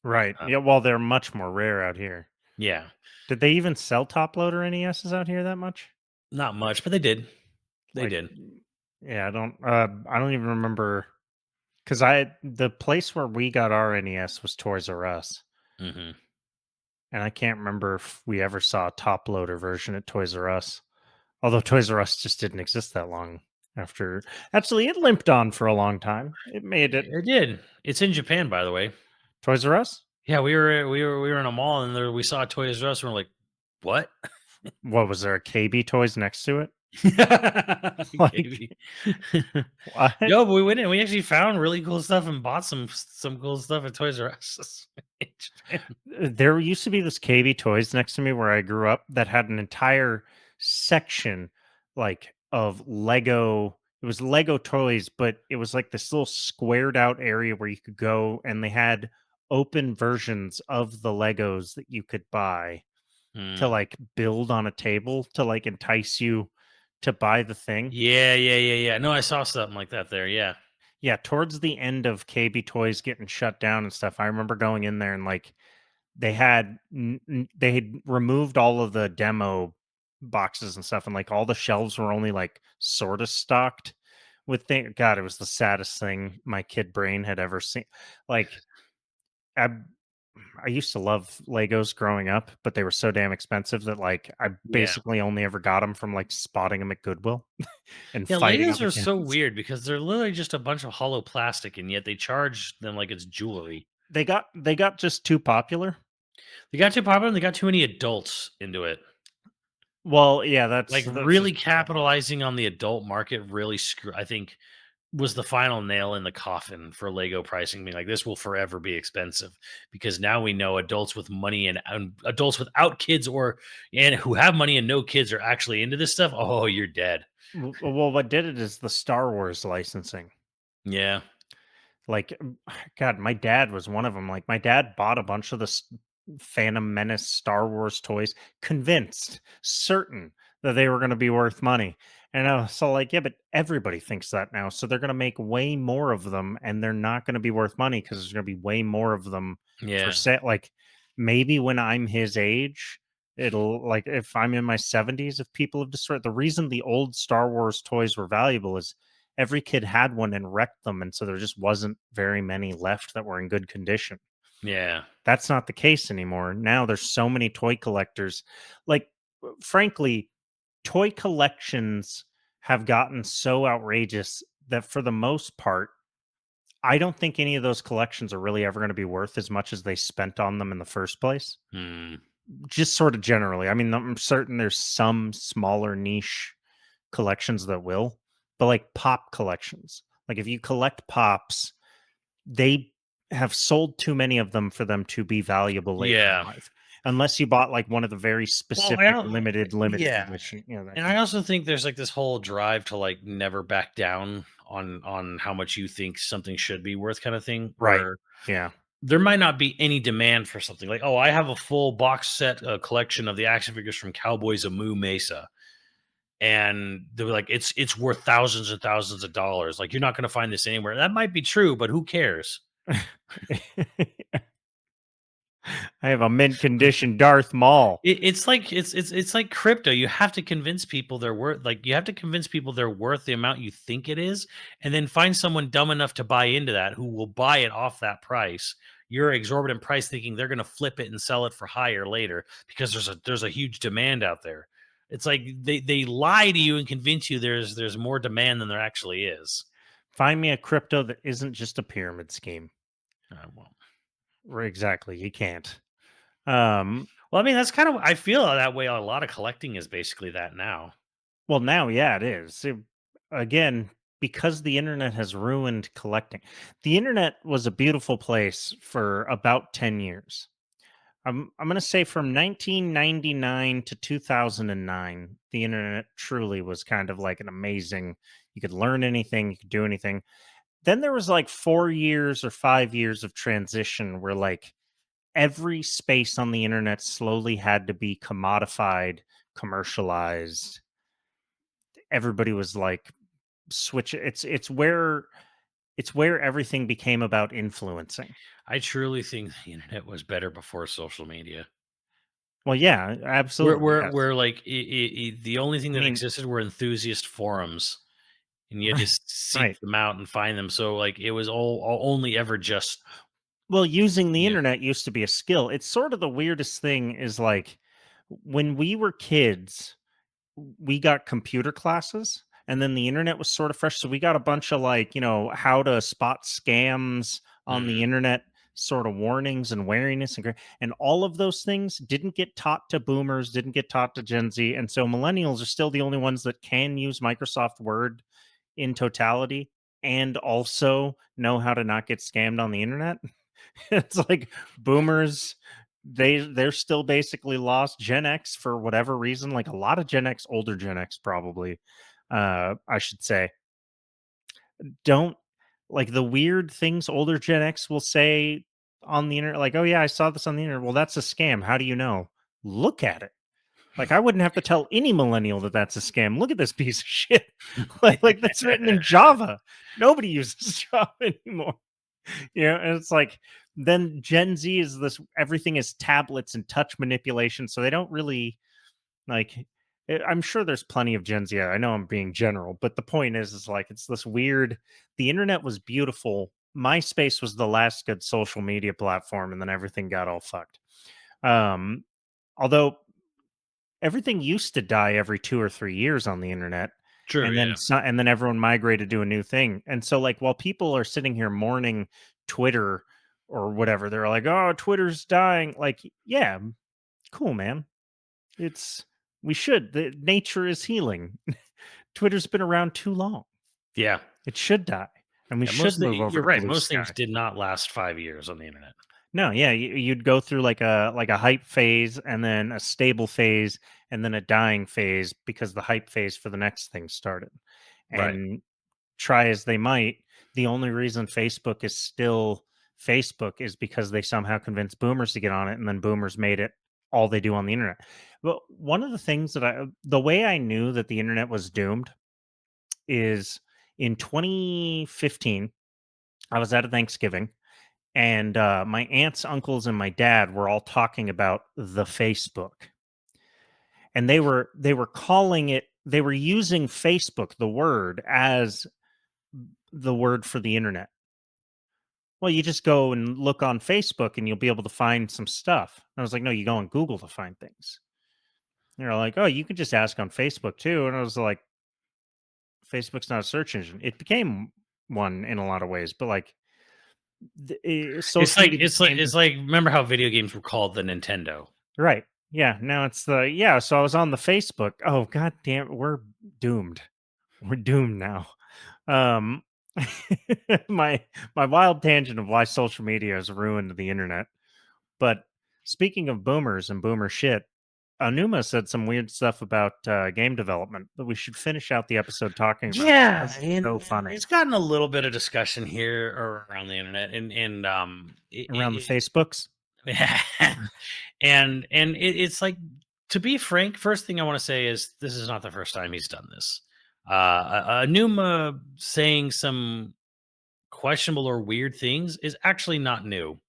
Right. Uh, Yeah. Well, they're much more rare out here. yeah, Did they even sell top loader NESs out here that much? not much, but they did. They Like, did. yeah, I don't even remember because I the place where we got our NES was Toys R Us, Hmm. and I can't remember if we ever saw a top loader version at Toys R Us. Although Toys R Us just didn't exist that long after. Actually, it limped on for a long time. It made it It did. It's in Japan, by the way. Toys R Us. Yeah, we were in a mall and we saw Toys R Us and we're like, what? What was there a KB Toys next to it? Like Maybe. what? Yo, but we went in. We actually found really cool stuff and bought some cool stuff at Toys R Us in Japan. There used to be this KB Toys next to me where I grew up that had an entire section like of Lego. It was Lego toys, but it was like this little squared out area where you could go and they had open versions of the Legos that you could buy to Hmm. like build on a table to like entice you to buy the thing. Yeah, yeah, yeah, yeah. No, I saw something like that there. Yeah. Yeah, towards the end of KB Toys getting shut down and stuff, I remember going in there and like they had removed all of the demo boxes and stuff, and like all the shelves were only like sort of stocked with things. God, it was the saddest thing my kid brain had ever seen. Like I, I used to love Legos growing up, but they were so damn expensive that like I Yeah. basically only ever got them from like spotting them at Goodwill and Yeah, fighting Legos them are so against. weird because they're literally just a bunch of hollow plastic, and yet they charge them like it's jewelry. They got just too popular. They got too popular and they got too many adults into it. Well, yeah, Like, that's really just capitalizing on the adult market really I think, was the final nail in the coffin for Lego pricing, being like, "This will forever be expensive," because now we know adults with money and adults without kids and who have money and no kids are actually into this stuff. Oh, you're dead. well, what did it is the Star Wars licensing. Yeah. Like, God, my dad was one of them. Like, my dad bought a bunch of the Phantom Menace Star Wars toys, convinced, certain that they were going to be worth money. And I was so like, yeah, but everybody thinks that now. So they're going to make way more of them, and they're not going to be worth money because there's going to be way more of them for Yeah. sale. Like, maybe when I'm his age, it'll like if I'm in my 70s, if people have destroyed the reason the old Star Wars toys were valuable is every kid had one and wrecked them, and so there just wasn't very many left that were in good condition. Yeah. That's not the case anymore. Now there's so many toy collectors. Like, frankly, toy collections have gotten so outrageous that for the most part, I don't think any of those collections are really ever going to be worth as much as they spent on them in the first place. Hmm. Just sort of generally. I mean, I'm certain there's some smaller niche collections that will, but like pop collections. Like if you collect pops, they have sold too many of them for them to be valuable later in Yeah. life. Unless you bought like one of the very Well, I specific don't limited yeah. edition, that And kind I of also think there's like this whole drive to like never back down on how much you think something should be worth kind of thing right. where Yeah. there might not be any demand for something like, oh, I have a full box set collection of the action figures from Cowboys of Moo Mesa, and they were like, it's worth thousands and thousands of dollars. Like, you're not going to find this anywhere. That might be true, but who cares? I have a mint condition Darth Maul. It's like it's like crypto. You have to convince people they're worth you have to convince people they're worth the amount you think it is, and then find someone dumb enough to buy into that who will buy it off that price. Your exorbitant price, thinking they're going to flip it and sell it for higher later because there's a huge demand out there. It's like they lie to you and convince you there's more demand than there actually is. Find me a crypto that isn't just a pyramid scheme. Well, Exactly. You can't. Um, well, I mean that's kind of I feel that way. A lot of collecting is basically that now. well, now, yeah, it is. Again, because the internet has ruined collecting. The internet was a beautiful place for about 10 years. I'm going to say from 1999 to 2009, the internet truly was kind of like an amazing, you could learn anything, you could do anything. Then there was like 4 years or 5 years of transition where like every space on the internet slowly had to be commodified, commercialized. Everybody was like switch it's where everything became about influencing. I truly think the internet was better before social media. Well, yeah, Where absolutely. where Yes. where like the only thing I that mean, existed were enthusiast forums, and you had to right, seek right. them out and find them. So like it was all only ever just Well, using the yeah. internet used to be a skill. It's sort of the weirdest thing is like when we were kids, we got computer classes and then the internet was sort of fresh. So we got a bunch of like, how to spot scams on the Mhm. internet sort of warnings and wariness and all of those things didn't get taught to boomers, didn't get taught to Gen Z. And so millennials are still the only ones that can use Microsoft Word in totality and also know how to not get scammed on the internet. It's like boomers, they're still basically lost. Gen X, for whatever reason, like a lot of Gen X, older Gen X probably, I should say, don't like the weird things older Gen X will say on the internet, like, oh yeah, I saw this on the internet. Well, that's a scam. How do you know? Look at it. Like, I wouldn't have to tell any millennial that that's a scam. Look at this piece of shit. Like that's written in Java. Nobody uses Java anymore. And it's like then Gen Z is this everything is tablets and touch manipulation, so they don't really like I'm sure there's plenty of Gen Z. I know I'm being general, but the point is like it's this weird the internet was beautiful. MySpace was the last good social media platform, and then everything got all fucked. Um, although everything used to die every 2 or 3 years on the internet, True, yeah. and then everyone migrated to a new thing, and so, like, while people are sitting here mourning Twitter or whatever, they're like, "Oh, Twitter's dying," like, yeah, cool, man. It's we should the nature is healing. Twitter's been around too long. Yeah. It should die, and we Yeah, should move over you're to right. Blue Most things Sky. did not last 5 years on the internet. No, yeah, you'd go through like a hype phase, and then a stable phase, and then a dying phase because the hype phase for the next thing started. Right. And try as they might, the only reason Facebook is still Facebook is because they somehow convinced boomers to get on it, and then boomers made it all they do on the internet. But one of the things that the way I knew that the internet was doomed is in 2015, I was at a Thanksgiving and my aunts, uncles, and my dad were all talking about the Facebook, and they were calling it. They were using Facebook, the word, as the word for the internet. Well, you just go and look on Facebook, and you'll be able to find some stuff. And I was like, no, you go on Google to find things. And they're like, oh, you could just ask on Facebook too. And I was like, Facebook's not a search engine. It became one in a lot of ways, but like It's social like media became. remember how video games were called the Nintendo? Right. Yeah. Now it's the yeah. So I was on the Facebook. Oh god damn, we're doomed. We're doomed now. Um my my wild tangent of why social media has ruined the internet. But speaking of boomers and boomer shit, Anuma said some weird stuff about game development that we should finish out the episode talking about. Yeah, That's so and funny. it's gotten a little bit of discussion here around the internet, and Around the Facebooks. it's like, to be frank, first thing I want to say is this is not the first time he's done this. Numa saying some questionable or weird things is actually not new.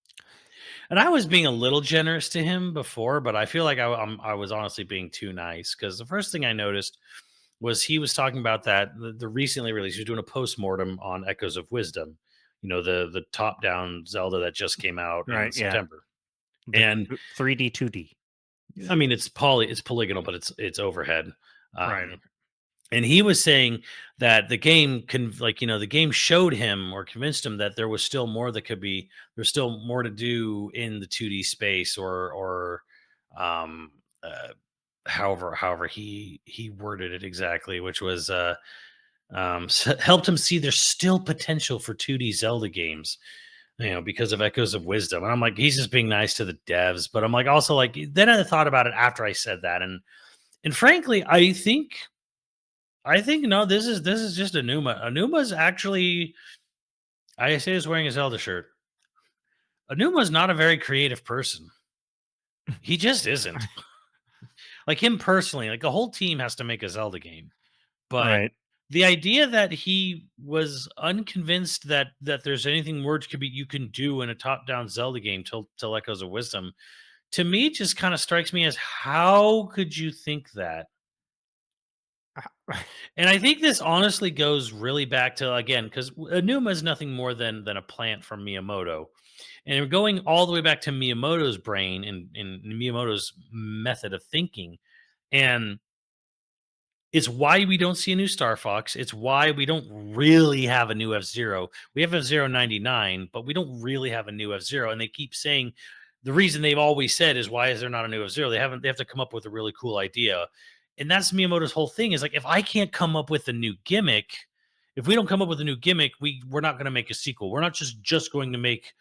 And I was being a little generous to him before, but I feel like I was honestly being too nice, because the first thing I noticed was he was talking about that the recently released. He was doing a post mortem on Echoes of Wisdom, the top down Zelda that just came out in Right. Yeah. September. The And 3D 2D. I mean, it's polygonal, but it's overhead. Right. Um, and he was saying that the game can, like, the game showed him or convinced him that there was still more that could be, there's still more to do in the 2D space, or um uh, however he worded it exactly, which was helped him see there's still potential for 2D Zelda games, because of Echoes of Wisdom. And I'm like, he's just being nice to the devs. But I'm like, also, like, then I thought about it after I said that, and frankly, I think no, this is just Anuma. Anuma's actually, I say, is wearing a Zelda shirt. Anuma's not a very creative person. He just isn't. Like, him personally, like, the whole team has to make a Zelda game. But Right. the idea that he was unconvinced that there's anything more you can do in a top-down Zelda game till Echoes of Wisdom, to me, just kind of strikes me as, how could you think that? And I think this honestly goes really back to, again, because Enuma is nothing more than a plant from Miyamoto. And we're going all the way back to Miyamoto's brain and Miyamoto's method of thinking. And it's why we don't see a new Star Fox. It's why we don't really have a new F Zero. We have F-Zero 99, but we don't really have a new F-Zero. And they keep saying the reason they've always said is, why is there not a new F-Zero? They have to come up with a really cool idea. And that's Miyamoto's whole thing, is like, if I can't come up with a new gimmick, if we don't come up with a new gimmick, we're not going to make a sequel. We're not just going to make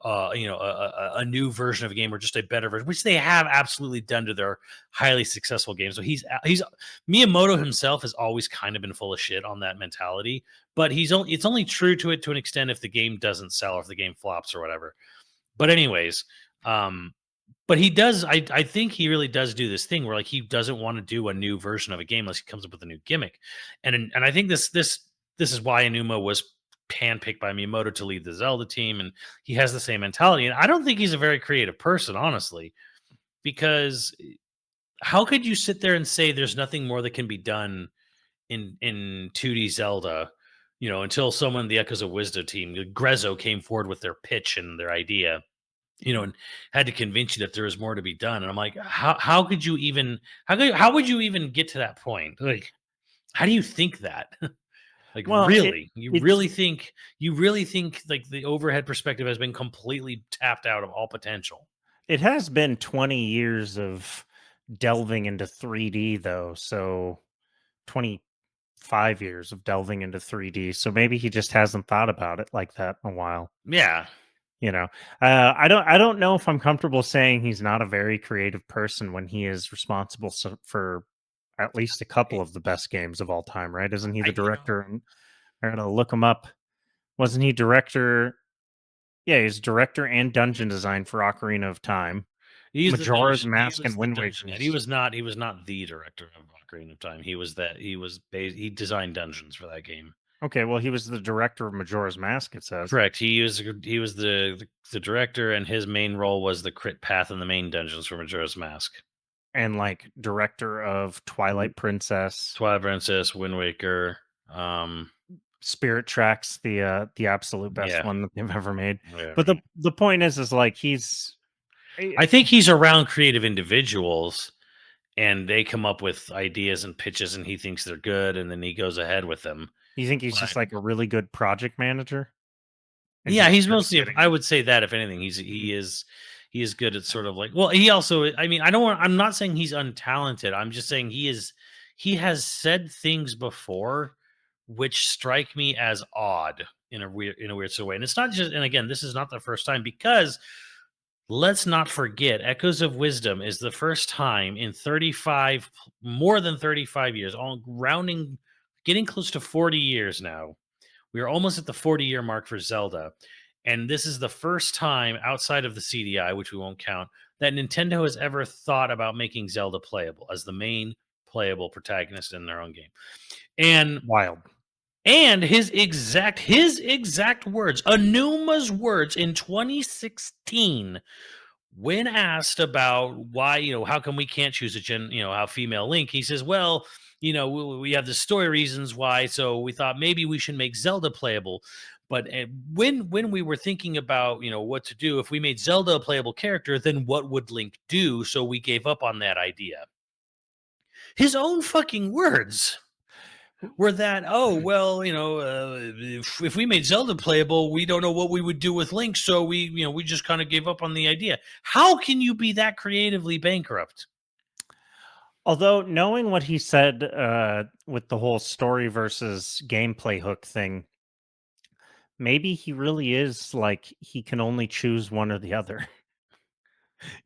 a new version of a game, or just a better version, which they have absolutely done to their highly successful games. So he's Miyamoto himself has always kind of been full of shit on that mentality, but it's only true to it to an extent if the game doesn't sell, or if the game flops or whatever. But anyways, um But he does. I think he really does do this thing where like he doesn't want to do a new version of a game unless he comes up with a new gimmick, and I think this is why Anuma was handpicked by Miyamoto to lead the Zelda team, and he has the same mentality. And I don't think he's a very creative person, honestly, because how could you sit there and say there's nothing more that can be done in 2D Zelda? You know, until someone, the Echoes of Wisdom team, Grezzo, came forward with their pitch and their idea, you know, and had to convince you that there is more to be done. And I'm like, how could you even how would you even get to that point? Like, how do you think that? Like, Well, really? it's You really think like the overhead perspective has been completely tapped out of all potential? it has been 20 years of delving into 3D though, so 25 years of delving into 3D. So maybe he just hasn't thought about it like that in a while. Yeah. You know, I don't know if I'm comfortable saying he's not a very creative person when he is responsible for at least a couple I, of the best games of all time, right? Isn't he the you know, director? And I gotta look him up. Wasn't he director? Yeah, he's director and dungeon design for Ocarina of Time, he's the Majora's dungeon. He Mask, was and the Wind dungeon head. He Waker's. was not. He was not the director of Ocarina of Time. He was that. He designed dungeons for that game. Okay, well, he was the director of Majora's Mask. It says, Correct. He was the director, and his main role was the crit path in the main dungeons for Majora's Mask. and like director of W- Twilight Princess, Twilight Princess, Wind Waker. Spirit Tracks, the absolute best Yeah, one that they've ever made. yeah. But the point is like I think he's around creative individuals, and they come up with ideas and pitches, and he thinks they're good, and then he goes ahead with them. you think he's But just like a really good project manager and yeah, just he's good at mostly. getting. I would say that if anything, he is good at sort of like. Well, he also. I mean, I don't want. I'm not saying he's untalented. I'm just saying he is. He has said things before, which strike me as odd in a weird sort of way. And it's not just. And again, this is not the first time because let's not forget, Echoes of Wisdom is the first time in 35, more than 35 years, all rounding, getting close to 40 years now. We are almost at the 40-year mark for Zelda. And this is the first time outside of the CDI, which we won't count, that Nintendo has ever thought about making Zelda playable as the main playable protagonist in their own game. And Wild. his exact words, Anuma's words in 2016 when asked about why, you know, how come we can't choose a female Link, he says, well, you know, we have the story reasons why, so we thought maybe we should make Zelda playable. But when we were thinking about, you know, what to do, if we made Zelda a playable character, then what would Link do? So we gave up on that idea. His own fucking words were that, oh well, you know, if we made Zelda playable, we don't know what we would do with Link, so we just kind of gave up on the idea. How can you be that creatively bankrupt? Although knowing what he said with the whole story versus gameplay hook thing, maybe he really is like he can only choose one or the other.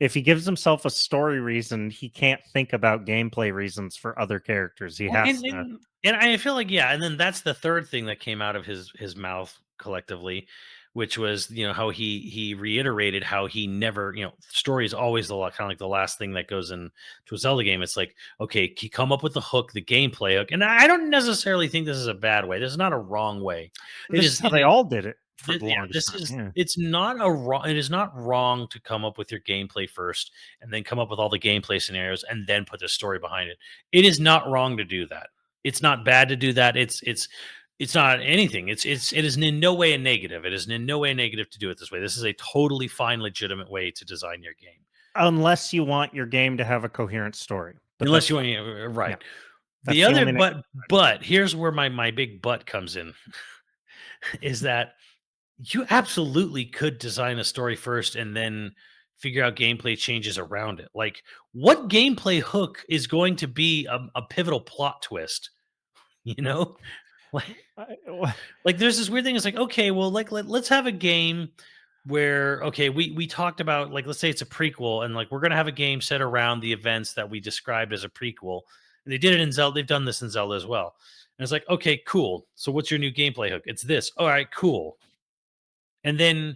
If he gives himself a story reason, he can't think about gameplay reasons for other characters. He Well, has to. and I feel like, yeah, and then that's the third thing that came out of his mouth collectively, which was, you know, how he reiterated how he never, you know, story is always the kind of like the last thing that goes in to a Zelda game. It's like, okay, he come up with the hook, the gameplay hook, and I don't necessarily think this is a bad way. This is not a wrong way. It This is is how they all did it for the yeah, longest time. Yeah. it's not a wrong. It is not wrong to come up with your gameplay first, and then come up with all the gameplay scenarios, and then put the story behind it. It is not wrong to do that. It's not bad to do that. It's not anything. It is in no way a negative. It is in no way negative to do it this way. This is a totally fine, legitimate way to design your game, Unless you want your game to have a coherent story, but unless that's you fine. want Yeah, right. The that's the other, only. but here's where my big but comes in, is that you absolutely could design a story first and then figure out gameplay changes around it. Like, what gameplay hook is going to be a pivotal plot twist? You know, like, like there's this weird thing. It's like, okay, well, like let's have a game where, okay, we talked about, like, let's say it's a prequel, and like we're gonna have a game set around the events that we described as a prequel. And they did it in Zelda. They've done this in Zelda as well. And it's like, okay, cool. So what's your new gameplay hook? It's this. All right, cool. And then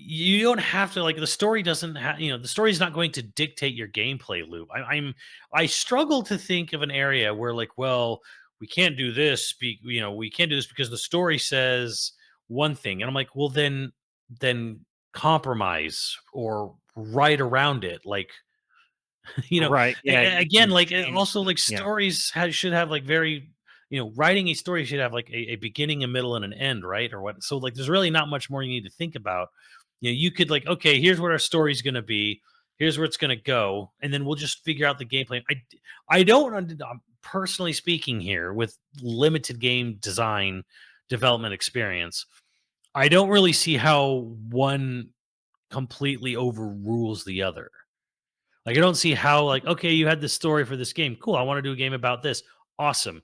you don't have to, like, the story doesn't have, the story is not going to dictate your gameplay loop. I struggle to think of an area where, like, well, we can't do this, we can't do this because the story says one thing, and I'm like, well, then compromise or write around it, like, Right. Yeah. again, You like, change. also, like, Yeah. should have, like, very, writing a story should have, like, a beginning, a middle, and an end, right? Or what? So, like, there's really not much more you need to think about. You could, like, okay, here's what our story's going to be. Here's where it's going to go, and then we'll just figure out the gameplay. I don't, personally speaking, here with limited game design development experience, I don't really see how one completely overrules the other. Like, I don't see how, like, okay, you had this story for this game. Cool. I want to do a game about this. Awesome.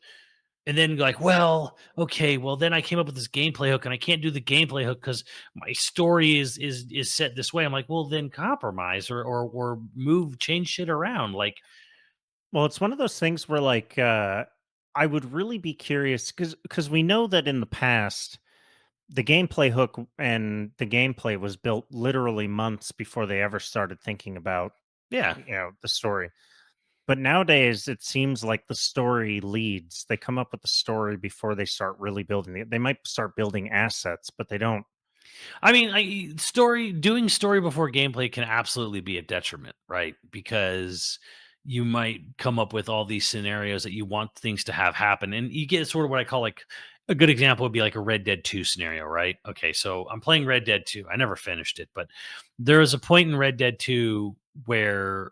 And then, like, well, okay, well, then I came up with this gameplay hook and I can't do the gameplay hook because my story is set this way. I'm like, well, then compromise or move, change shit around. Like, Well, it's one of those things where, like, I would really be curious because we know that in the past, the gameplay hook and the gameplay was built literally months before they ever started thinking about, yeah. the story. But nowadays, it seems like the story leads. They come up with the story before they start really building it. They might start building assets, but they don't. I mean, doing story before gameplay can absolutely be a detriment, right? Because you might come up with all these scenarios that you want things to have happen, and you get sort of what I call, like, a good example would be like a Red Dead 2 scenario, right? Okay, so I'm playing Red Dead 2. I never finished it, but there was a point in Red Dead 2 where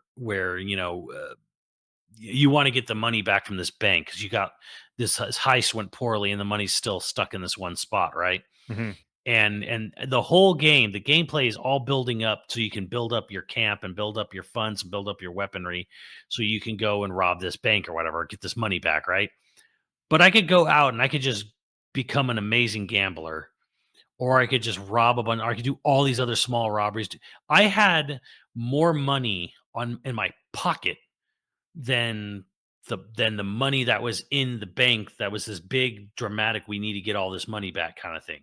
you want to get the money back from this bank because you got this heist went poorly and the money's still stuck in this one spot, right? Mhm. And the whole game, the gameplay is all building up so you can build up your camp and build up your funds and build up your weaponry so you can go and rob this bank or whatever, get this money back, right? But I could go out and I could just become an amazing gambler, or I could just rob a bunch, or I could do all these other small robberies. I had more money on in my pocket than the money that was in the bank, that was this big dramatic, we need to get all this money back kind of thing.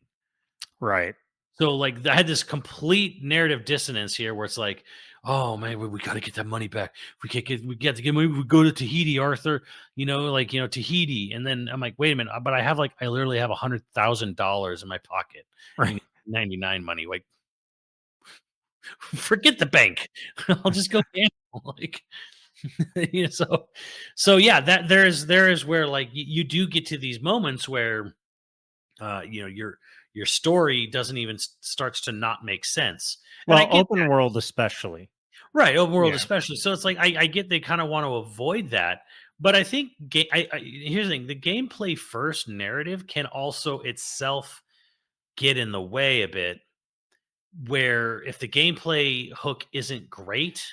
Right. So, like, I had this complete narrative dissonance here where it's like, oh man, we got to get that money back. We get to get money. We go to Tahiti, Arthur, like, Tahiti. And then I'm like, wait a minute, but I literally have $100,000 in my pocket, Right. 99 money. Like, forget the bank. I'll just go gamble. Like, so yeah, that there is where, like, you do get to these moments where your story doesn't even starts to not make sense, and I Well, get open that. world especially. Right, overworld Yeah. especially. So it's like, I get they kind of want to avoid that, but I think here's the thing: the gameplay first narrative can also itself get in the way a bit, where if the gameplay hook isn't great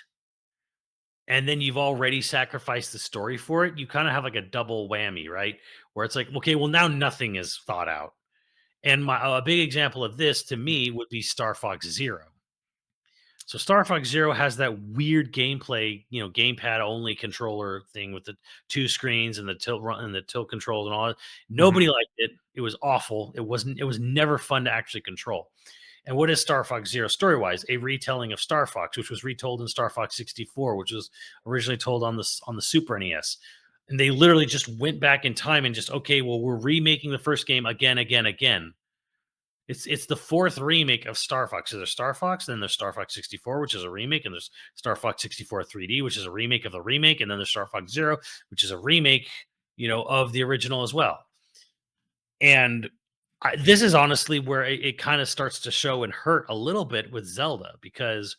and then you've already sacrificed the story for it, you kind of have like a double whammy, right? Where it's like, okay, well, now nothing is thought out. And a big example of this to me would be Star Fox Zero. So Star Fox Zero has that weird gameplay, gamepad only controller thing with the two screens and the tilt run and the tilt controls and all that. Mhm. Nobody liked it. It was awful. It wasn't. It was never fun to actually control. And what is Star Fox Zero story wise? A retelling of Star Fox, which was retold in Star Fox 64, which was originally told on the Super NES. And they literally just went back in time and just, okay, well, we're remaking the first game again, again, again. It's the fourth remake of Star Fox. So there's Star Fox, then there's Star Fox 64, which is a remake, and there's Star Fox 64 3D, which is a remake of the remake, and then there's Star Fox Zero, which is a remake, of the original as well. And this is honestly where it kind of starts to show and hurt a little bit with Zelda, because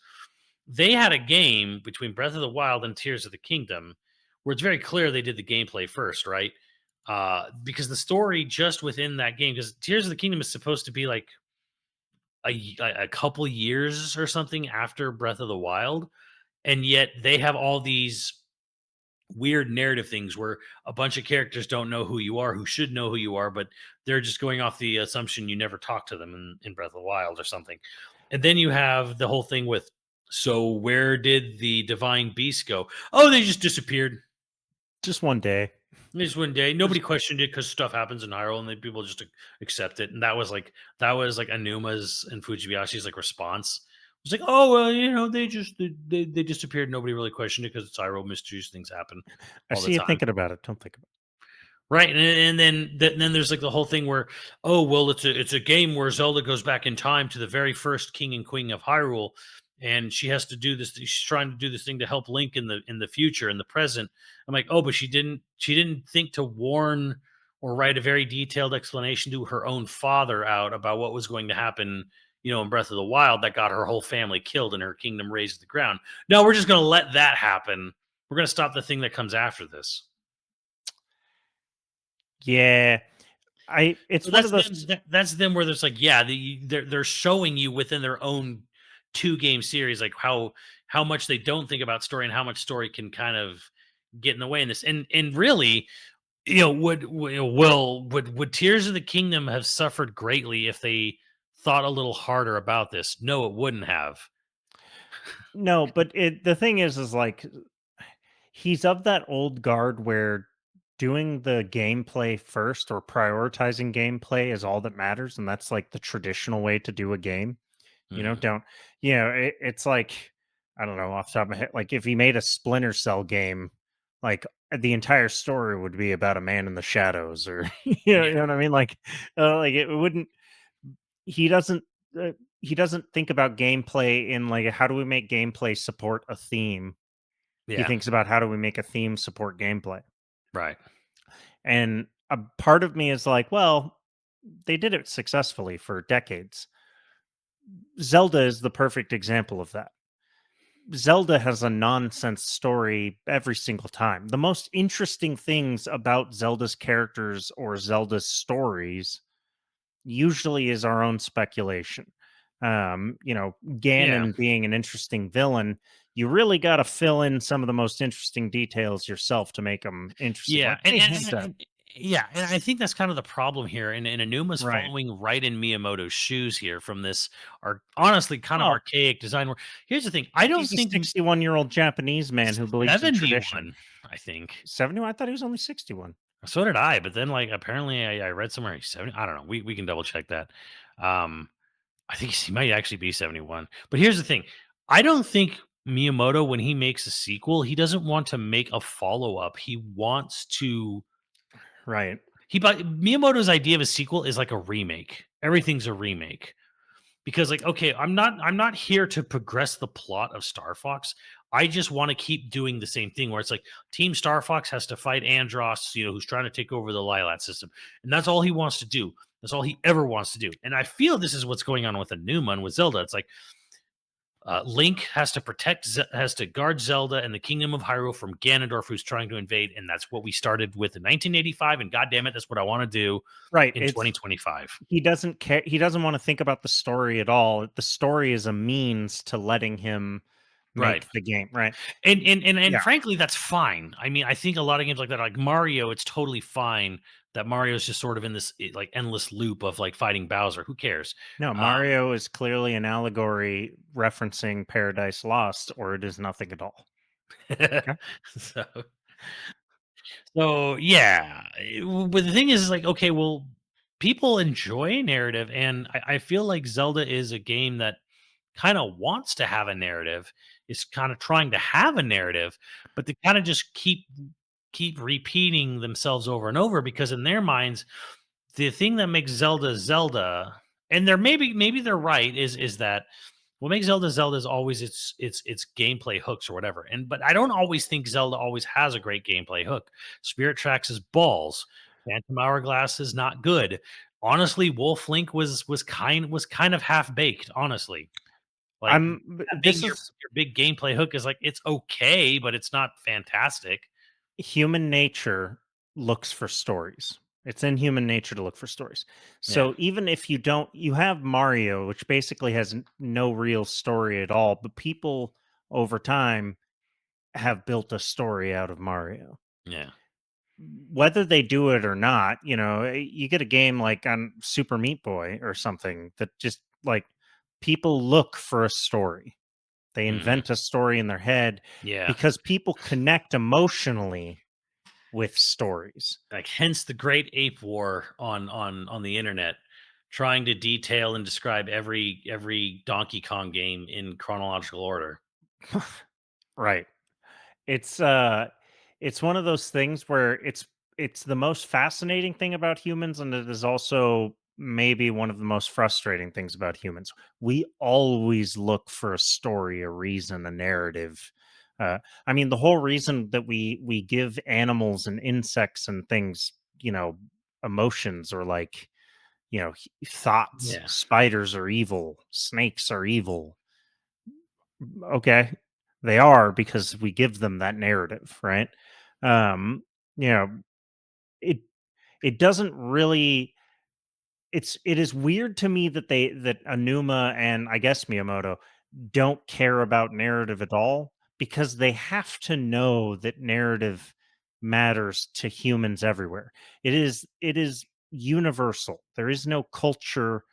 they had a game between Breath of the Wild and Tears of the Kingdom where it's very clear they did the gameplay first, right? Because the story just within that game, because Tears of the Kingdom is supposed to be like a couple years or something after Breath of the Wild, and yet they have all these weird narrative things where a bunch of characters don't know who you are, who should know who you are, but they're just going off the assumption you never talk to them in Breath of the Wild or something. And then you have the whole thing with, so where did the divine beast go? Oh, they just disappeared. Just one day. Just one day, Just nobody questioned it because stuff happens in Hyrule, and then people just accept it. And that was like Anuma's and Fujibayashi's like response. It was like, oh well, they disappeared. Nobody really questioned it because it's Hyrule. Mysterious things happen I all the see you time. thinking about it. Don't think about Right, and then there's like the whole thing where, oh well, it's a game where Zelda goes back in time to the very first king and queen of Hyrule, and she has to do this. She's trying to do this thing to help Link in the future, in the present. I'm like, oh, but she didn't think to warn or write a very detailed explanation to her own father out about what was going to happen. In Breath of the Wild, that got her whole family killed and her kingdom razed to the ground. No, we're just going to let that happen. We're going to stop the thing that comes after this. it. Yeah, I. So It's one that's of them. those. That's them where there's like, yeah, they're showing you within their own two game series like how much they don't think about story and how much story can kind of get in the way in this. And really, would Tears of the Kingdom have suffered greatly if they thought a little harder about this? No, it wouldn't have. No, but the thing is like he's of that old guard where doing the gameplay first or prioritizing gameplay is all that matters, and that's like the traditional way to do a game. Mhm. Don't it's like I don't know off the top of my head. Like if he made a Splinter Cell game, like the entire story would be about a man in the shadows, or you Yeah, know what I mean. Like it wouldn't. He doesn't. Uh, he doesn't think about gameplay in like how do we make gameplay support a theme. He yeah, thinks about how do we make a theme support gameplay. right. And a part of me is like, well, they did it successfully for decades. Zelda is the perfect example of that. Zelda has a nonsense story every single time. The most interesting things about Zelda's characters or Zelda's stories usually is our own speculation. Yeah. Ganon being an interesting villain, you really got to fill in some of the most interesting details yourself to make them interesting. Yeah, Like and they and had and to, and yeah, and I think that's kind of the problem here, and Anuma's right. following right in Miyamoto's shoes here from this honestly kind of Well, archaic design where here's the thing, I don't he's a think 61-year-old Japanese man who believes in tradition. 71, I think. 71? I thought he was only 61. So did I, but then, like, apparently I read somewhere he's 70. I don't know, we can double check that. Um, I think he might actually be 71, but here's the thing, I don't think Miyamoto, when he makes a sequel, he doesn't want to make a follow-up, he wants to Right. but Miyamoto's idea of a sequel is like a remake. Everything's a remake because, like, okay, I'm not here to progress the plot of Star Fox. I just want to keep doing the same thing where it's like Team Star Fox has to fight Andros, who's trying to take over the Lilat system, and that's all he wants to do. That's all he ever wants to do. And I feel this is what's going on with Enuma and with Zelda. It's like Link has to guard Zelda and the Kingdom of Hyrule from Ganondorf, who's trying to invade, and that's what we started with in 1985. And God damn it, that's what I want to do Right. in It's 2025. he doesn't care. He doesn't want to think about the story at all. The story is a means to letting him Right. make the game. Right. And Yeah. frankly, that's fine. I mean, I think a lot of games like that, like Mario, it's totally fine that Mario's just sort of in this like endless loop of like fighting Bowser. Who cares? No, Um, Mario is clearly an allegory referencing Paradise Lost, or it is nothing at all. Okay. so So yeah, but the thing is like, okay, well, people enjoy narrative, and I feel like Zelda is a game that kind of wants to have a narrative. It's kind of trying to have a narrative, but they kind of just keep repeating themselves over and over because in their minds, the thing that makes Zelda Zelda, and they're maybe they're right, is that what makes Zelda Zelda is always its gameplay hooks or whatever. And but I don't always think Zelda always has a great gameplay hook. Spirit Tracks is balls. Phantom Hourglass is not good. Honestly, Wolf Link was kind of half baked. Honestly, like that being This is your big gameplay hook is like it's okay, but it's not fantastic. human nature looks for stories. It's in human nature to look for stories. Yeah, So even if you don't, you have Mario, which basically has no real story at all, but people over time have built a story out of Mario. yeah, Whether they do it or not, you get a game like on Super Meat Boy or something that just like people look for a story. They hmm invent a story in their head yeah, because people connect emotionally with stories. Like, hence the great ape war on the internet, trying to detail and describe every Donkey Kong game in chronological order. Right. It's one of those things where it's the most fascinating thing about humans, and it is also maybe one of the most frustrating things about humans. We always look for a story, a reason, a narrative. I mean, the whole reason that we give animals and insects and things, emotions, or like, thoughts. Yeah. Spiders are evil, snakes are evil. Okay, they are because we give them that narrative, right? Um, you know, it it doesn't really it is weird to me that that Anuma and I guess Miyamoto don't care about narrative at all, because they have to know that narrative matters to humans everywhere. It is universal. There is no culture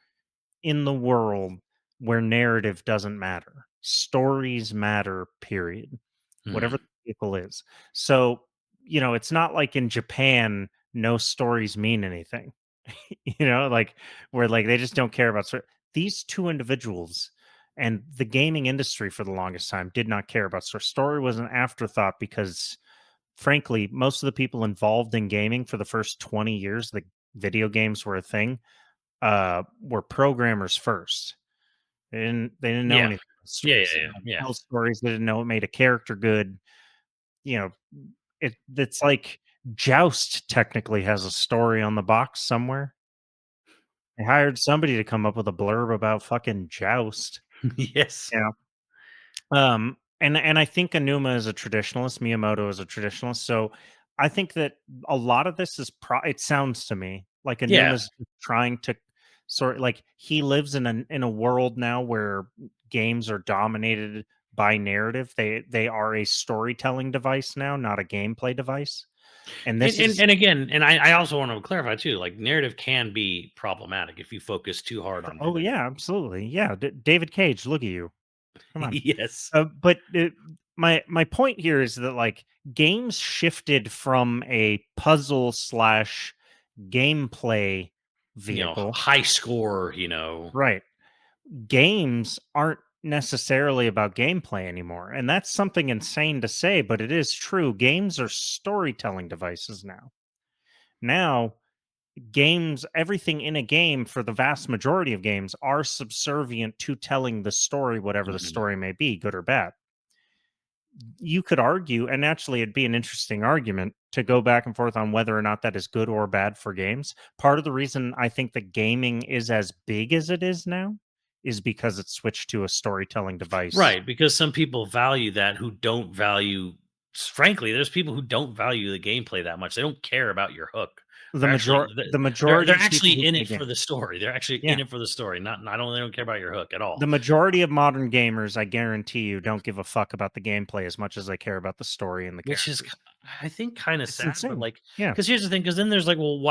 in the world where narrative doesn't matter. Stories matter, period. Whatever Mhm. the vehicle is. So, it's not like in Japan, no stories mean anything. Like, where like they just don't care about these two individuals, and the gaming industry for the longest time did not care about story. Story was an afterthought because frankly, most of the people involved in gaming for the first 20 years that video games were a thing, were programmers first. They didn't know Yeah. anything about Yeah, yeah, stories. They yeah, didn't know how to yeah. tell stories. They didn't know what made a character good. You know, it's like Joust technically has a story on the box somewhere. They hired somebody to come up with a blurb about fucking Joust. Yes. Yeah. And I think Anuma is a traditionalist, Miyamoto is a traditionalist. So I think that a lot of this is it sounds to me like Yeah. Anuma's trying to sort like he lives in a world now where games are dominated by narrative. They are a storytelling device now, not a gameplay device. And And this and, is and again, and I also want to clarify too, like, narrative can be problematic if you focus too hard on oh one. yeah, absolutely. Yeah, David Cage, look at you. Come on. Yes. But my point here is that like games shifted from a puzzle slash gameplay vehicle, High score. right? Games aren't necessarily about gameplay anymore, and that's something insane to say, but it is true. Games are storytelling devices now. Now, games, everything in a game for the vast majority of games are subservient to telling the story, whatever the Mhm. story may be, good or bad. You could argue, and actually it'd be an interesting argument to go back and forth on whether or not that is good or bad for games. Part of the reason I think that gaming is as big as it is now is because it switched to a storytelling device. Right, because some people value that who don't value frankly, there's people who don't value the gameplay that much. They don't care about your hook. The They're actually major the majority they're of actually people who in play it for game, the story. They're actually yeah, in it for the story. Not only they don't care about your hook at all. the majority of modern gamers, I guarantee you, don't give a fuck about the gameplay as much as they care about the story and the Which is, characters. I think, kind of It's sad, but insane. like, Yeah, because here's the thing, because then there's like, well,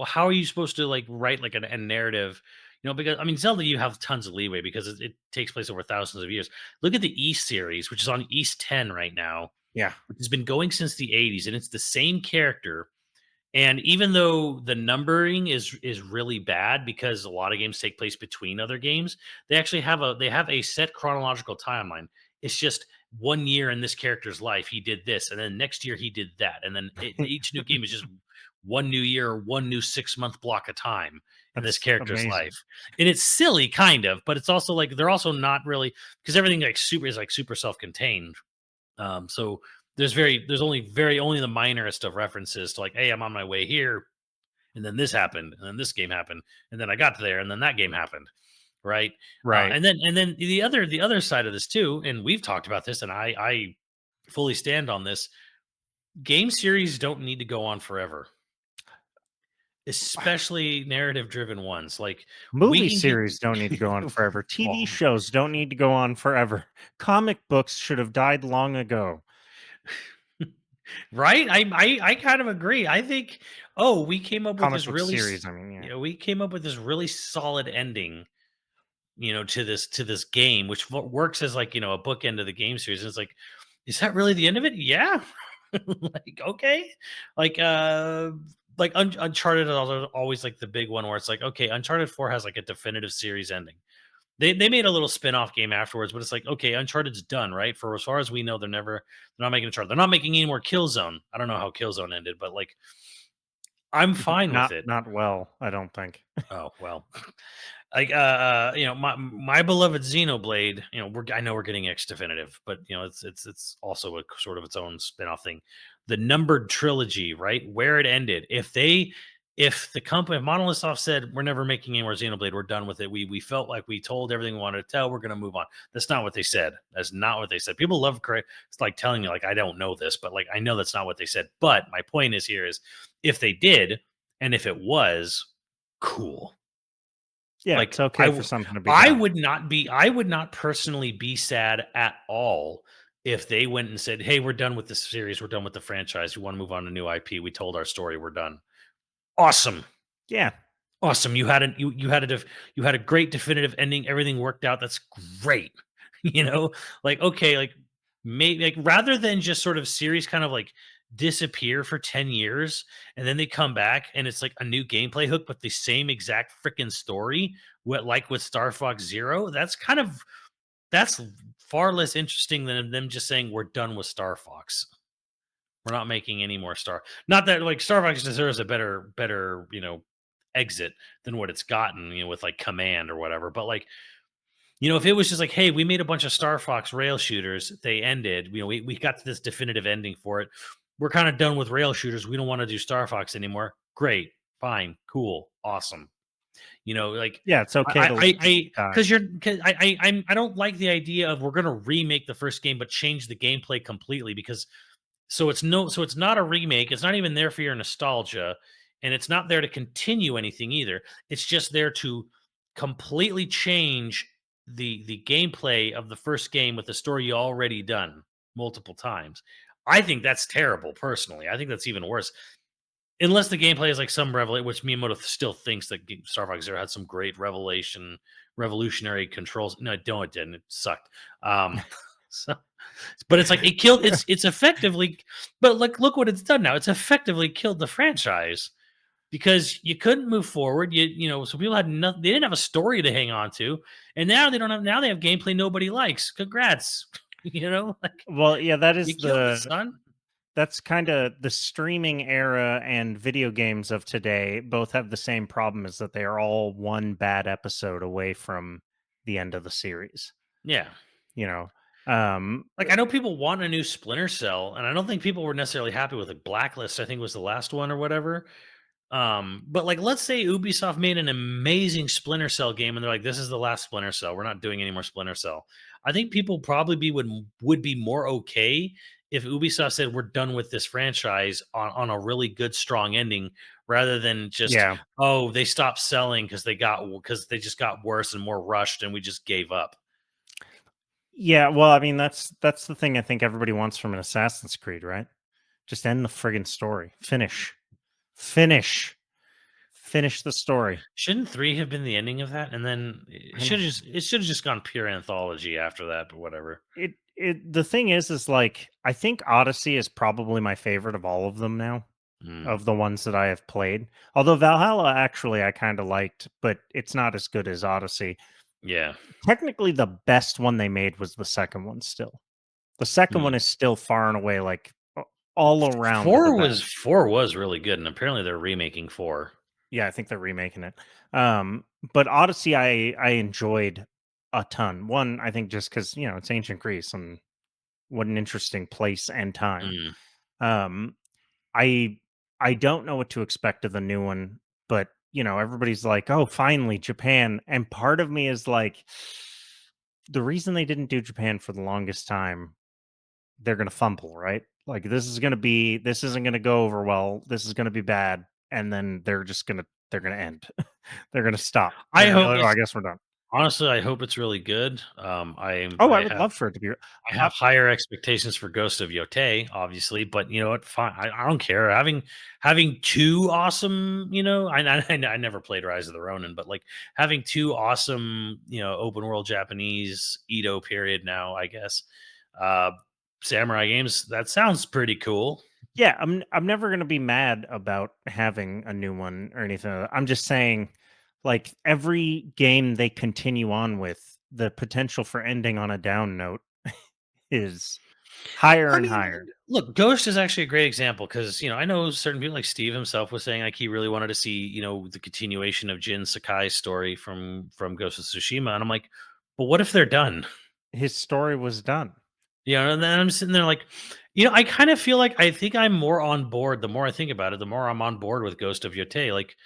how are you supposed to like write like a narrative? Because I mean, Zelda, you have tons of leeway because it takes place over thousands of years. Look at the East series, which is on East 10 right now, yeah. which has been going since the 80s, and it's the same character. And even though the numbering is really bad because a lot of games take place between other games, they have a set chronological timeline. It's just 1 year in this character's life he did this, and then next year he did that, and then each new game is just one new year, one new 6 month block of time in this That's character's amazing. life. And it's silly, kind of, but it's also like they're also not really, because everything like super self contained. So there's only the minorest of references to like, hey, I'm on my way here, and then this happened, and then this game happened, and then I got there, and then that game happened, right? Right. And then the other side of this too, and we've talked about this, and I fully stand on this. Game series don't need to go on forever, especially narrative driven ones. Like, we Movie can get series don't need to go on forever. TV well, shows don't need to go on forever. Comic books should have died long ago. right? I kind of agree. I think, oh, we came up with Comic this book really series, I mean, yeah. we came up with this really solid ending, to this game, which works as like, a bookend of the game series. And it's like, is that really the end of it? Yeah. Like, okay, like Uncharted is always like the big one where it's like, okay, Uncharted 4 has like a definitive series ending. They made a little spin-off game afterwards, but it's like, okay, Uncharted's done, right? For as far as we know, they're not making Uncharted. They're not making any more Killzone. I don't know how Killzone ended, but like I'm fine with it. Not well, I don't think. Oh well. Like my beloved Xenoblade, I know we're getting X definitive, but it's also a sort of its own spin-off thing. The numbered trilogy, right, where it ended, if the company, if Monolith Soft said we're never making any more Xenoblade, we're done with it, we felt like we told everything we wanted to tell, we're going to move on. That's not what they said. That's not what they said. People love correct. It's like telling you, like, I don't know this, but like I know that's not what they said. But my point is here is, if they did, and if it was cool, Yeah, like, it's okay for something to be I done. would not be I would not personally be sad at all if they went and said, "Hey, we're done with this series. We're done with the franchise. We want to move on to new IP. We told our story. We're done." Awesome. Yeah. Awesome. You had a great definitive ending. Everything worked out. That's great. Like, okay, like, maybe, like, rather than just sort of series kind of like disappear for 10 years and then they come back and it's like a new gameplay hook but the same exact freaking story, what, like with Star Fox Zero, that's far less interesting than them just saying we're done with Star Fox. We're not making any more Not that like Star Fox deserves a better, exit than what it's gotten, with like Command or whatever. But like, if it was just like, hey, we made a bunch of Star Fox rail shooters, they ended, we got to this definitive ending for it. We're kind of done with rail shooters. We don't want to do Star Fox anymore. Great, fine, cool, awesome. Like, Yeah, it's okay to die. because I don't like the idea of we're gonna remake the first game but change the gameplay completely, because so it's not a remake, it's not even there for your nostalgia, and it's not there to continue anything either. It's just there to completely change the gameplay of the first game with the story you already done multiple times. I think that's terrible personally. I think that's even worse. Unless the gameplay is like some revelation, which Miyamoto still thinks that Star Fox Zero had some great revolutionary controls. No, it didn't. It sucked. So, but it's like it killed. It's effectively, but like, look what it's done now. It's effectively killed the franchise because you couldn't move forward. So people had nothing. They didn't have a story to hang on to, and now they don't have. Now they have gameplay nobody likes. Congrats. Like, Well, yeah, you killed it, son. that's kinda the streaming era, and video games of today both have the same problem, is that they are all one bad episode away from the end of the series, Yeah. you know? Um, Like, I know people want a new Splinter Cell, and I don't think people were necessarily happy with like Blacklist, I think was the last one or whatever. But like, let's say Ubisoft made an amazing Splinter Cell game and they're like, this is the last Splinter Cell. We're not doing any more Splinter Cell. I think people probably would be more okay if Ubisoft said we're done with this franchise on a really good, strong ending, rather than just, yeah. oh, they stopped selling because they just got worse and more rushed and we just gave up. Yeah, well, I mean, that's the thing I think everybody wants from an Assassin's Creed, right? Just end the friggin' story. Finish. Finish. Finish the story. Shouldn't 3 have been the ending of that? And then I know. it should have just gone pure anthology after that, but whatever. The thing is like, I think Odyssey is probably my favorite of all of them now, Mm, of the ones that I have played. Although Valhalla, actually, I kind of liked, but it's not as good as Odyssey. yeah. Technically, the best one they made was the second one still. The second Hmm. one is still far and away, like, all around the best. 4 was really good, and apparently they're remaking 4. Yeah, I think they're remaking it. But Odyssey, I enjoyed a ton. One, I think just because, it's ancient Greece, and what an interesting place and time. Mm. Um, I I don't know what to expect of the new one, but everybody's like, "Oh, finally Japan," and part of me is like, the reason they didn't do Japan for the longest time, they're gonna fumble, right? Like, this isn't gonna go over well. This is gonna be bad, and then they're gonna end. They're gonna stop. They're I gonna be hope like, "Oh, I it's guess we're done." honestly, I hope it's really good. Oh, I would love for it to be. I I, have higher expectations for Ghost of Yotei, obviously, but you know what? Fine, I don't care. Having two awesome, I never played Rise of the Ronin, but like having two awesome, open world Japanese Edo period now, I guess. samurai games, that sounds pretty cool. Yeah, I'm never gonna be mad about having a new one or anything. I'm just saying, like, every game they continue on with, the potential for ending on a down note is higher I and mean, higher. look, Ghost is actually a great example because I know certain people like Steve himself was saying like he really wanted to see the continuation of Jin Sakai's story from Ghost of Tsushima, and I'm like, but what if they're done? His story was done. And then I'm sitting there like, I kind of feel like I think I'm more on board. The more I think about it, the more I'm on board with Ghost of Yotei. Like,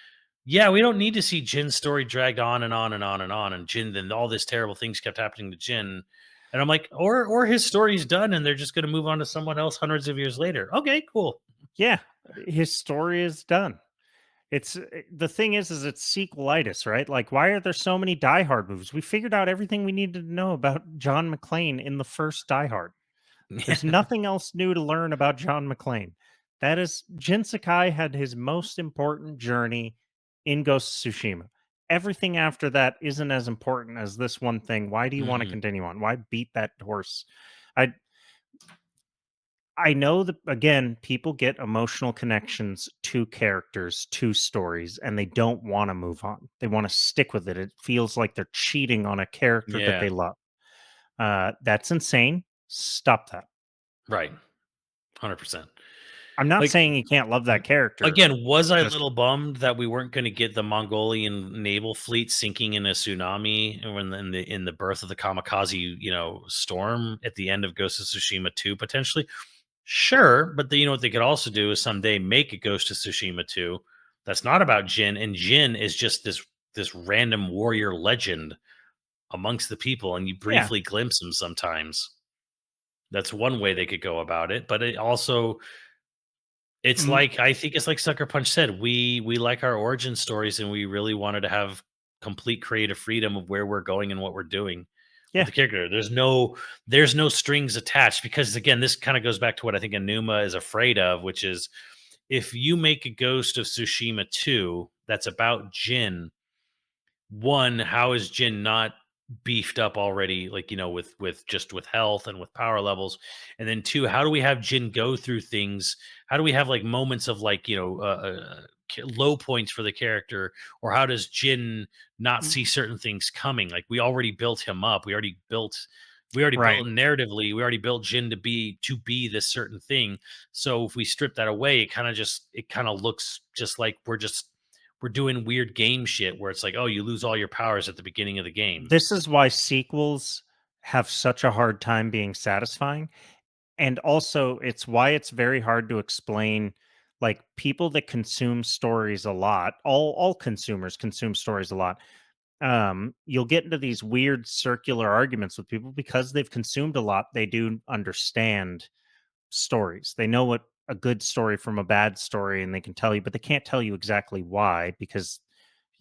yeah, we don't need to see Jin's story dragged on and on and on and on, and Jin, then all this terrible things kept happening to Jin. And I'm like, or his story's done and they're just gonna move on to someone else hundreds of years later. Okay, cool. Yeah, his story is done. The thing is it's sequelitis, right? Like, why are there so many Die Hard movies? We figured out everything we needed to know about John McClane in the first Die Hard. Yeah. There's nothing else new to learn about John McClane. That is, Jin Sakai had his most important journey in Ghost of Tsushima. Everything after that isn't as important as this one thing. Why do you want to Mhm. continue on? Why beat that horse? I I know that, again, people get emotional connections to characters, to stories, and they don't want to move on. They want to stick with it. It feels like they're cheating on a character that Yeah. they love. That's insane. Stop that. Right. 100%. I'm not Like, saying you can't love that character. again, was I a Just little bummed that we weren't gonna get the Mongolian naval fleet sinking in a tsunami and when in the birth of the kamikaze, storm at the end of Ghost of Tsushima 2 potentially? Sure, but what they could also do is someday make a Ghost of Tsushima 2 that's not about Jin, and Jin is just this random warrior legend amongst the people, and you yeah. briefly glimpse him sometimes. That's one way they could go about it, but it also it's Mm, like I think it's like Sucker Punch said, we like our origin stories, and we really wanted to have complete creative freedom of where we're going and what we're doing with yeah. the character. There's no strings attached because again, this kind of goes back to what I think Anuma is afraid of, which is if you make a Ghost of Tsushima 2 that's about Jin, one, how is Jin not beefed up already, like with health and with power levels? And then two, how do we have Jin go through things? How do we have like moments of like low points for the character, or how does Jin not see Mm, certain things coming? Like we already built him up. We already built right. him narratively. We already built Jin to be this certain thing. So if we strip that away, it kind of looks just like we're doing weird game shit where it's like, oh, you lose all your powers at the beginning of the game. This is why sequels have such a hard time being satisfying. And also, it's why it's very hard to explain, like, people that consume stories a lot, all consumers consume stories a lot. You'll get into these weird circular arguments with people because they've consumed a lot. They do understand stories. They know what a good story from a bad story, and they can tell you, but they can't tell you exactly why because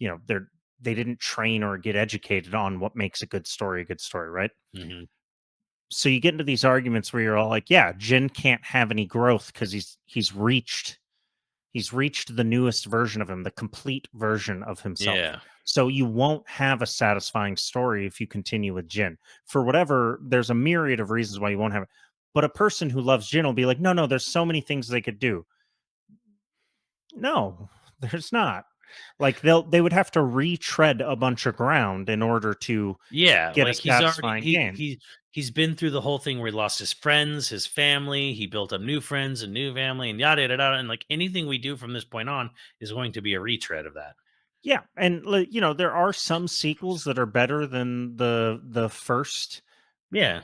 they didn't train or get educated on what makes a good story, right? Hmm. So you get into these arguments where you're all like, yeah, Jin can't have any growth because he's reached the newest version of him, the complete version of himself. Yeah. So you won't have a satisfying story if you continue with Jin. For whatever, there's a myriad of reasons why you won't have it. But a person who loves Jin will be like, no, no, there's so many things they could do. No, there's not. Like they would have to retread a bunch of ground in order to Yeah. get a Like he's already satisfying game. he's been through the whole thing where he lost his friends, his family, he built up new friends and new family and yada yada yada. And like anything we do from this point on is going to be a retread of that. Yeah, and there are some sequels that are better than the first, Yeah.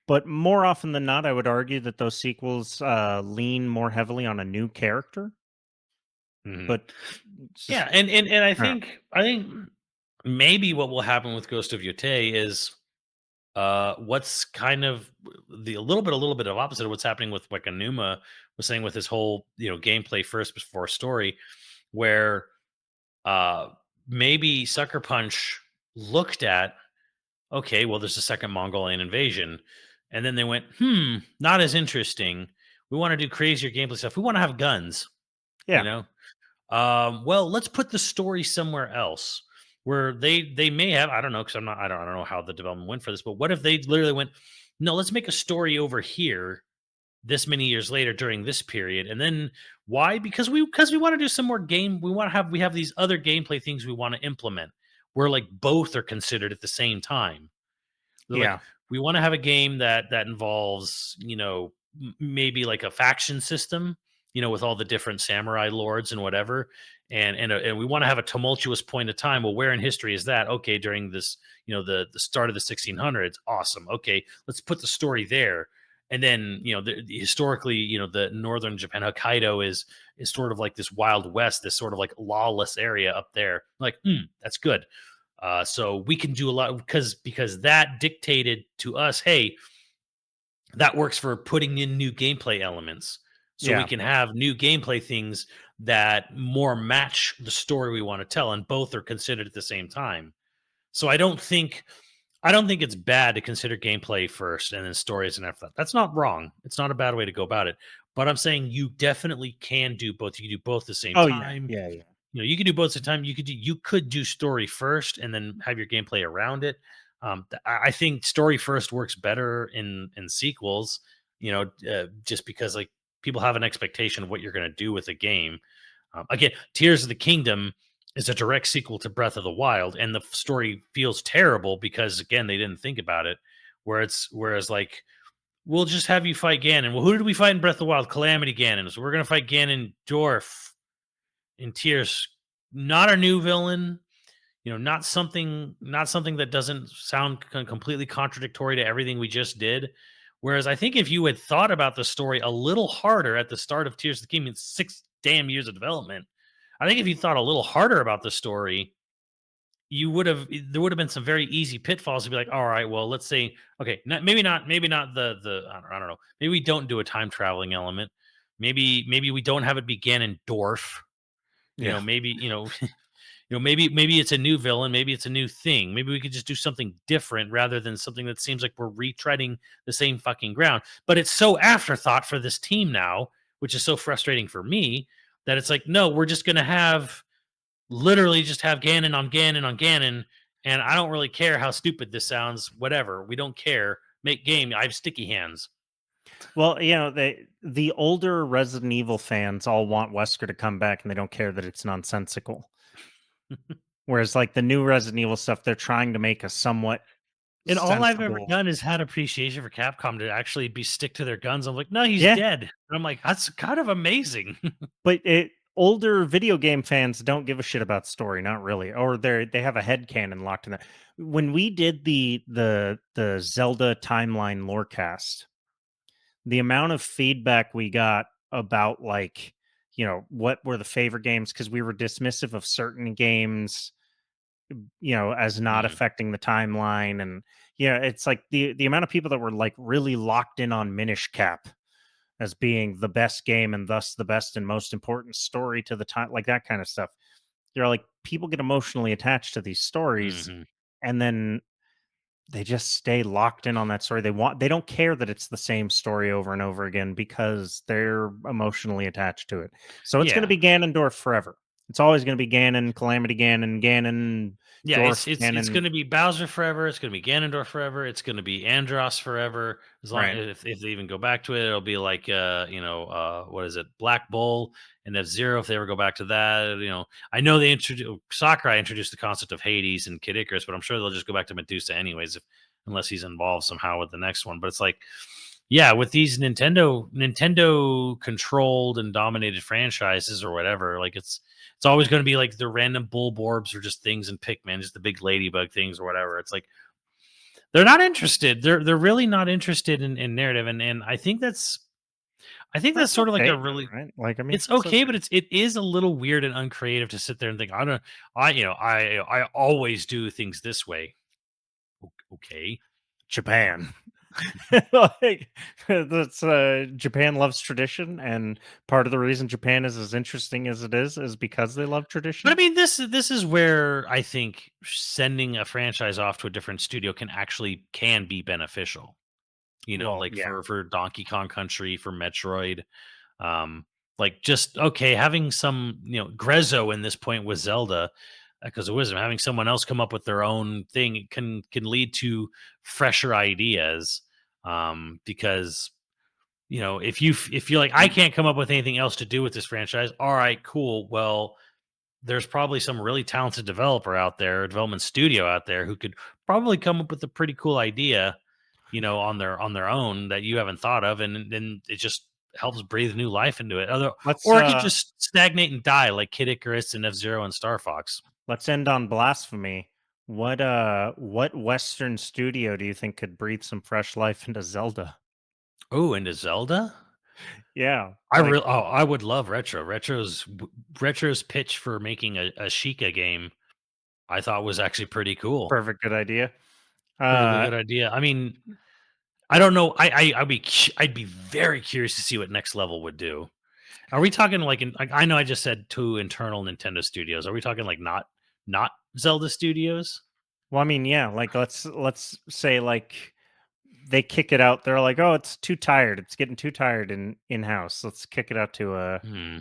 but more often than not, I would argue that those sequels lean more heavily on a new character. Hmm. But it's just Yeah. And I I don't know. think maybe what will happen with Ghost of Yotei is what's kind of a little bit of opposite of what's happening with like Anuma was saying with his whole gameplay first before story, where uh maybe Sucker Punch looked at, okay, well, there's a second Mongolian invasion, and then they went, not as interesting. We want to do crazier gameplay stuff. We want to have guns, you Yeah, know. Well, let's put the story somewhere else where they may have. I don't know because I don't know how the development went for this, but what if they literally went? no, let's make a story over here this many years later during this period. And then why? Because we want to do some more game. We have these other gameplay things we want to implement where like both are considered at the same time. They're like, Yeah. we want to have a game that involves, maybe like a faction system, with all the different samurai lords and whatever, and we want to have a tumultuous point of time. Well, where in history is that? Okay, during this, the start of the 1600s. Awesome. Okay, let's put the story there. And then, historically, the northern Japan, Hokkaido is sort of like this wild west, this sort of like lawless area up there. Like, that's good. So we can do a lot because that dictated to us, hey, that works for putting in new gameplay elements. So we Yeah. can have new gameplay things that more match the story we want to tell, and both are considered at the same time. So I don't think it's bad to consider gameplay first and then stories and after that. That's not wrong. It's not a bad way to go about it. But I'm saying you definitely can do both. You can do both at the same Oh yeah. time. Yeah. Yeah. You could do both at the time. You could do story first and then have your gameplay around it. I think story first works better in sequels. Just because like people have an expectation of what you're going to do with a game. Again, Tears of the Kingdom is a direct sequel to Breath of the Wild, and the story feels terrible because again they didn't think about it. Whereas like we'll just have you fight Ganon. Well, who did we fight in Breath of the Wild? Calamity Ganon. So we're gonna fight Ganondorf in Tears. Not a new villain, not something that doesn't sound completely contradictory to everything we just did. Whereas I think if you had thought about the story a little harder at the start of Tears of the Kingdom, it's 6 damn years of development. I think if you thought a little harder about the story, there would have been some very easy pitfalls to be like, all right, well, let's say, okay, maybe not I don't know, maybe we don't do a time traveling element, maybe we don't have it be Ganondorf, Yeah. maybe maybe it's a new villain, maybe it's a new thing. Maybe we could just do something different rather than something that seems like we're retreading the same fucking ground. But it's so afterthought for this team now, which is so frustrating for me that it's like, no, we're just gonna have literally just have Ganon on Ganon on Ganon, and I don't really care how stupid this sounds. Whatever, we don't care. Make game. I have sticky hands. Well, the older Resident Evil fans all want Wesker to come back, and they don't care that it's nonsensical. Whereas, like the new Resident Evil stuff, they're trying to make a somewhat And all I've ever sensible. done is had appreciation for Capcom to actually be stick to their guns. I'm like, no, he's Yeah, dead. And I'm like, that's kind of amazing. but older video game fans don't give a shit about story, not really, or they have a head canon locked in that. When we did the Zelda timeline lorecast, the amount of feedback we got about like what were the favorite games because we were dismissive of certain games as not Mm, affecting the timeline. And it's like the amount of people that were like really locked in on Minish Cap as being the best game and thus the best and most important story to the time, like that kind of stuff. You're like, people get emotionally attached to these stories, mhm. and then they just stay locked in on that story. They don't care that it's the same story over and over again because they're emotionally attached to it. So it's going to Yeah. be Ganondorf forever. It's always going to be Ganon, Calamity Ganon, Ganon, Yeah, it's Dorf it's it's Ganon. gonna be Bowser forever, it's gonna be Ganondorf forever, it's gonna be Andros forever, as long Right. if they even go back to it, it'll be like, what is it? Black Bull and F-Zero if they ever go back to that, I know they introduced Sakurai introduced the concept of Hades and Kid Icarus, but I'm sure they'll just go back to Medusa anyways unless he's involved somehow with the next one, but it's like, yeah, with these Nintendo controlled and dominated franchises or whatever, like it's always going to be like the random Bulborbs or just things in Pikmin, just the big ladybug things or whatever. It's like they're not interested. They're really not interested in narrative, and I think that's That's sort of like okay, a really right? Like, I mean, it's it's okay, okay. but it is a little weird and uncreative to sit there and think I always do things this way. Okay, Japan. Like, that's Japan loves tradition, and part of the reason Japan is as interesting as it is because they love but I tradition. mean this is where I think sending a franchise off to a different studio can be beneficial. Well, Like yeah. for Donkey Kong Country, for Metroid, um, like just okay, having some Grezzo in this point with Zelda because of Wisdom, having someone else come up with their own thing can lead to fresher ideas. Because if you're like, I can't come up with anything else to do with this franchise. All right, cool. Well, there's probably some really talented developer out there, development studio out there who could probably come up with a pretty cool idea, on their own that you haven't thought of, and then it just helps breathe new life into it. Let's Or it could just stagnate and die like Kid Icarus and F Zero and Star Fox. let's end on blasphemy. What Western studio do you think could breathe some fresh life into Zelda? Oh, into Zelda. Yeah, like I would love Retro's pitch for making a Sheikah game. I thought was actually pretty cool. perfect good idea. Pretty Uh good idea. I mean, I don't know. I'd be very curious to see what Next Level would do. Are we talking I know I just said two internal Nintendo studios. Are we talking like not Zelda studios? well, I mean, yeah, like let's say like they kick it out. They're like, "Oh, it's too tired. It's getting too tired in-house. Let's kick it out to Hmm.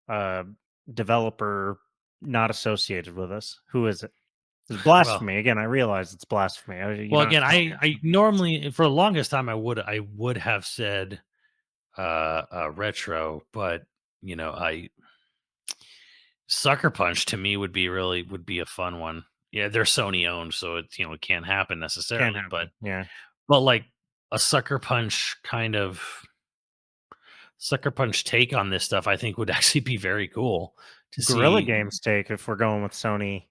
a developer not associated with us." Who is it? It's Well, blasphemy. Again, I realize it's blasphemy. You well, don't have again, to tell me. I normally for the longest time I would have said Retro, but I Sucker Punch to me would be a fun one. Yeah, they're Sony owned, so it can't happen Can't necessarily, but happen. Yeah. like a Sucker Punch take on this stuff, I think would actually be very cool to Guerrilla see. Games take if we're going with Sony.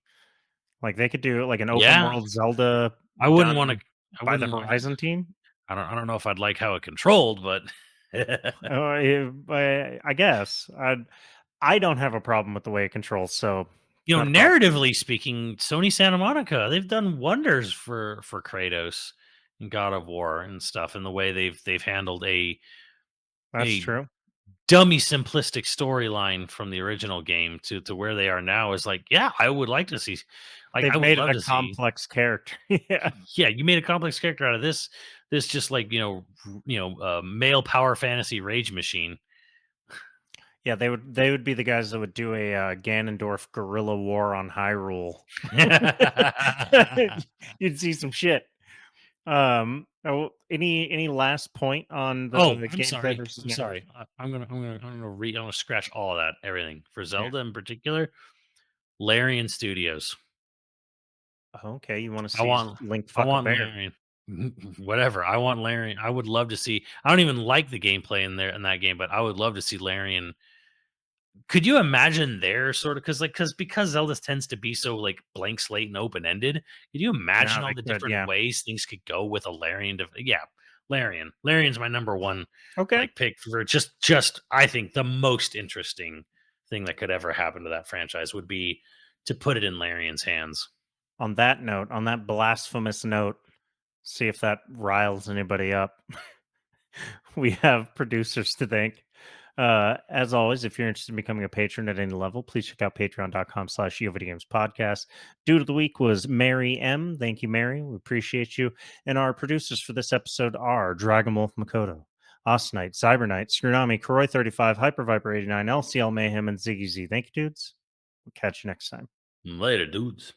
Like they could do like an open Yeah, world Zelda I wouldn't want to. done I by the wouldn't. Horizon team. I don't know if I'd like how it controlled, but I guess I don't have a problem with the way it controls, so not a problem. narratively speaking, Sony Santa Monica, they've done wonders for Kratos and God of War and stuff, and the way they've handled That's a true. dummy simplistic storyline from the original game to where they are now is like, yeah, I would like to see, like, They've I would made it love a to see. complex character. Yeah. Yeah, you made a complex character out of this just like male power fantasy rage machine. Yeah, they would be the guys that would do a Ganondorf guerrilla war on Hyrule. You'd see some shit. Any last point on Oh, the I'm gameplay sorry. versus I'm narrative? sorry. I'm gonna scratch all of that. Everything for Yeah. Zelda in particular. Larian Studios. Okay, you want to I see want. Link I fuck a want bear? Larian. Whatever. I want Larian. I would love to see. I don't even like the gameplay in that game, but I would love to see Larian. Could you imagine their sort of because Zelda tends to be so like blank slate and open ended? Could you No, imagine all they the could. different Yeah. ways things could go with a Larian? Yeah, Larian. Larian's my number one Okay. like pick for just I think the most interesting thing that could ever happen to that franchise would be to put it in Larian's hands. On that note, on that blasphemous note, see if that riles anybody up. We have producers to thank. As always, if you're interested in becoming a patron at any level, please check out patreon.com/YoVideogames podcast. Dude of the week was Mary M. Thank you, Mary. We appreciate you. And our producers for this episode are Dragonwolf Makoto, Osnight, Cyberknight, Scrunami, Koroi35, Hyper Viper 89, LCL Mayhem, and Ziggy Z. Thank you, dudes. We'll catch you next time. Later, dudes.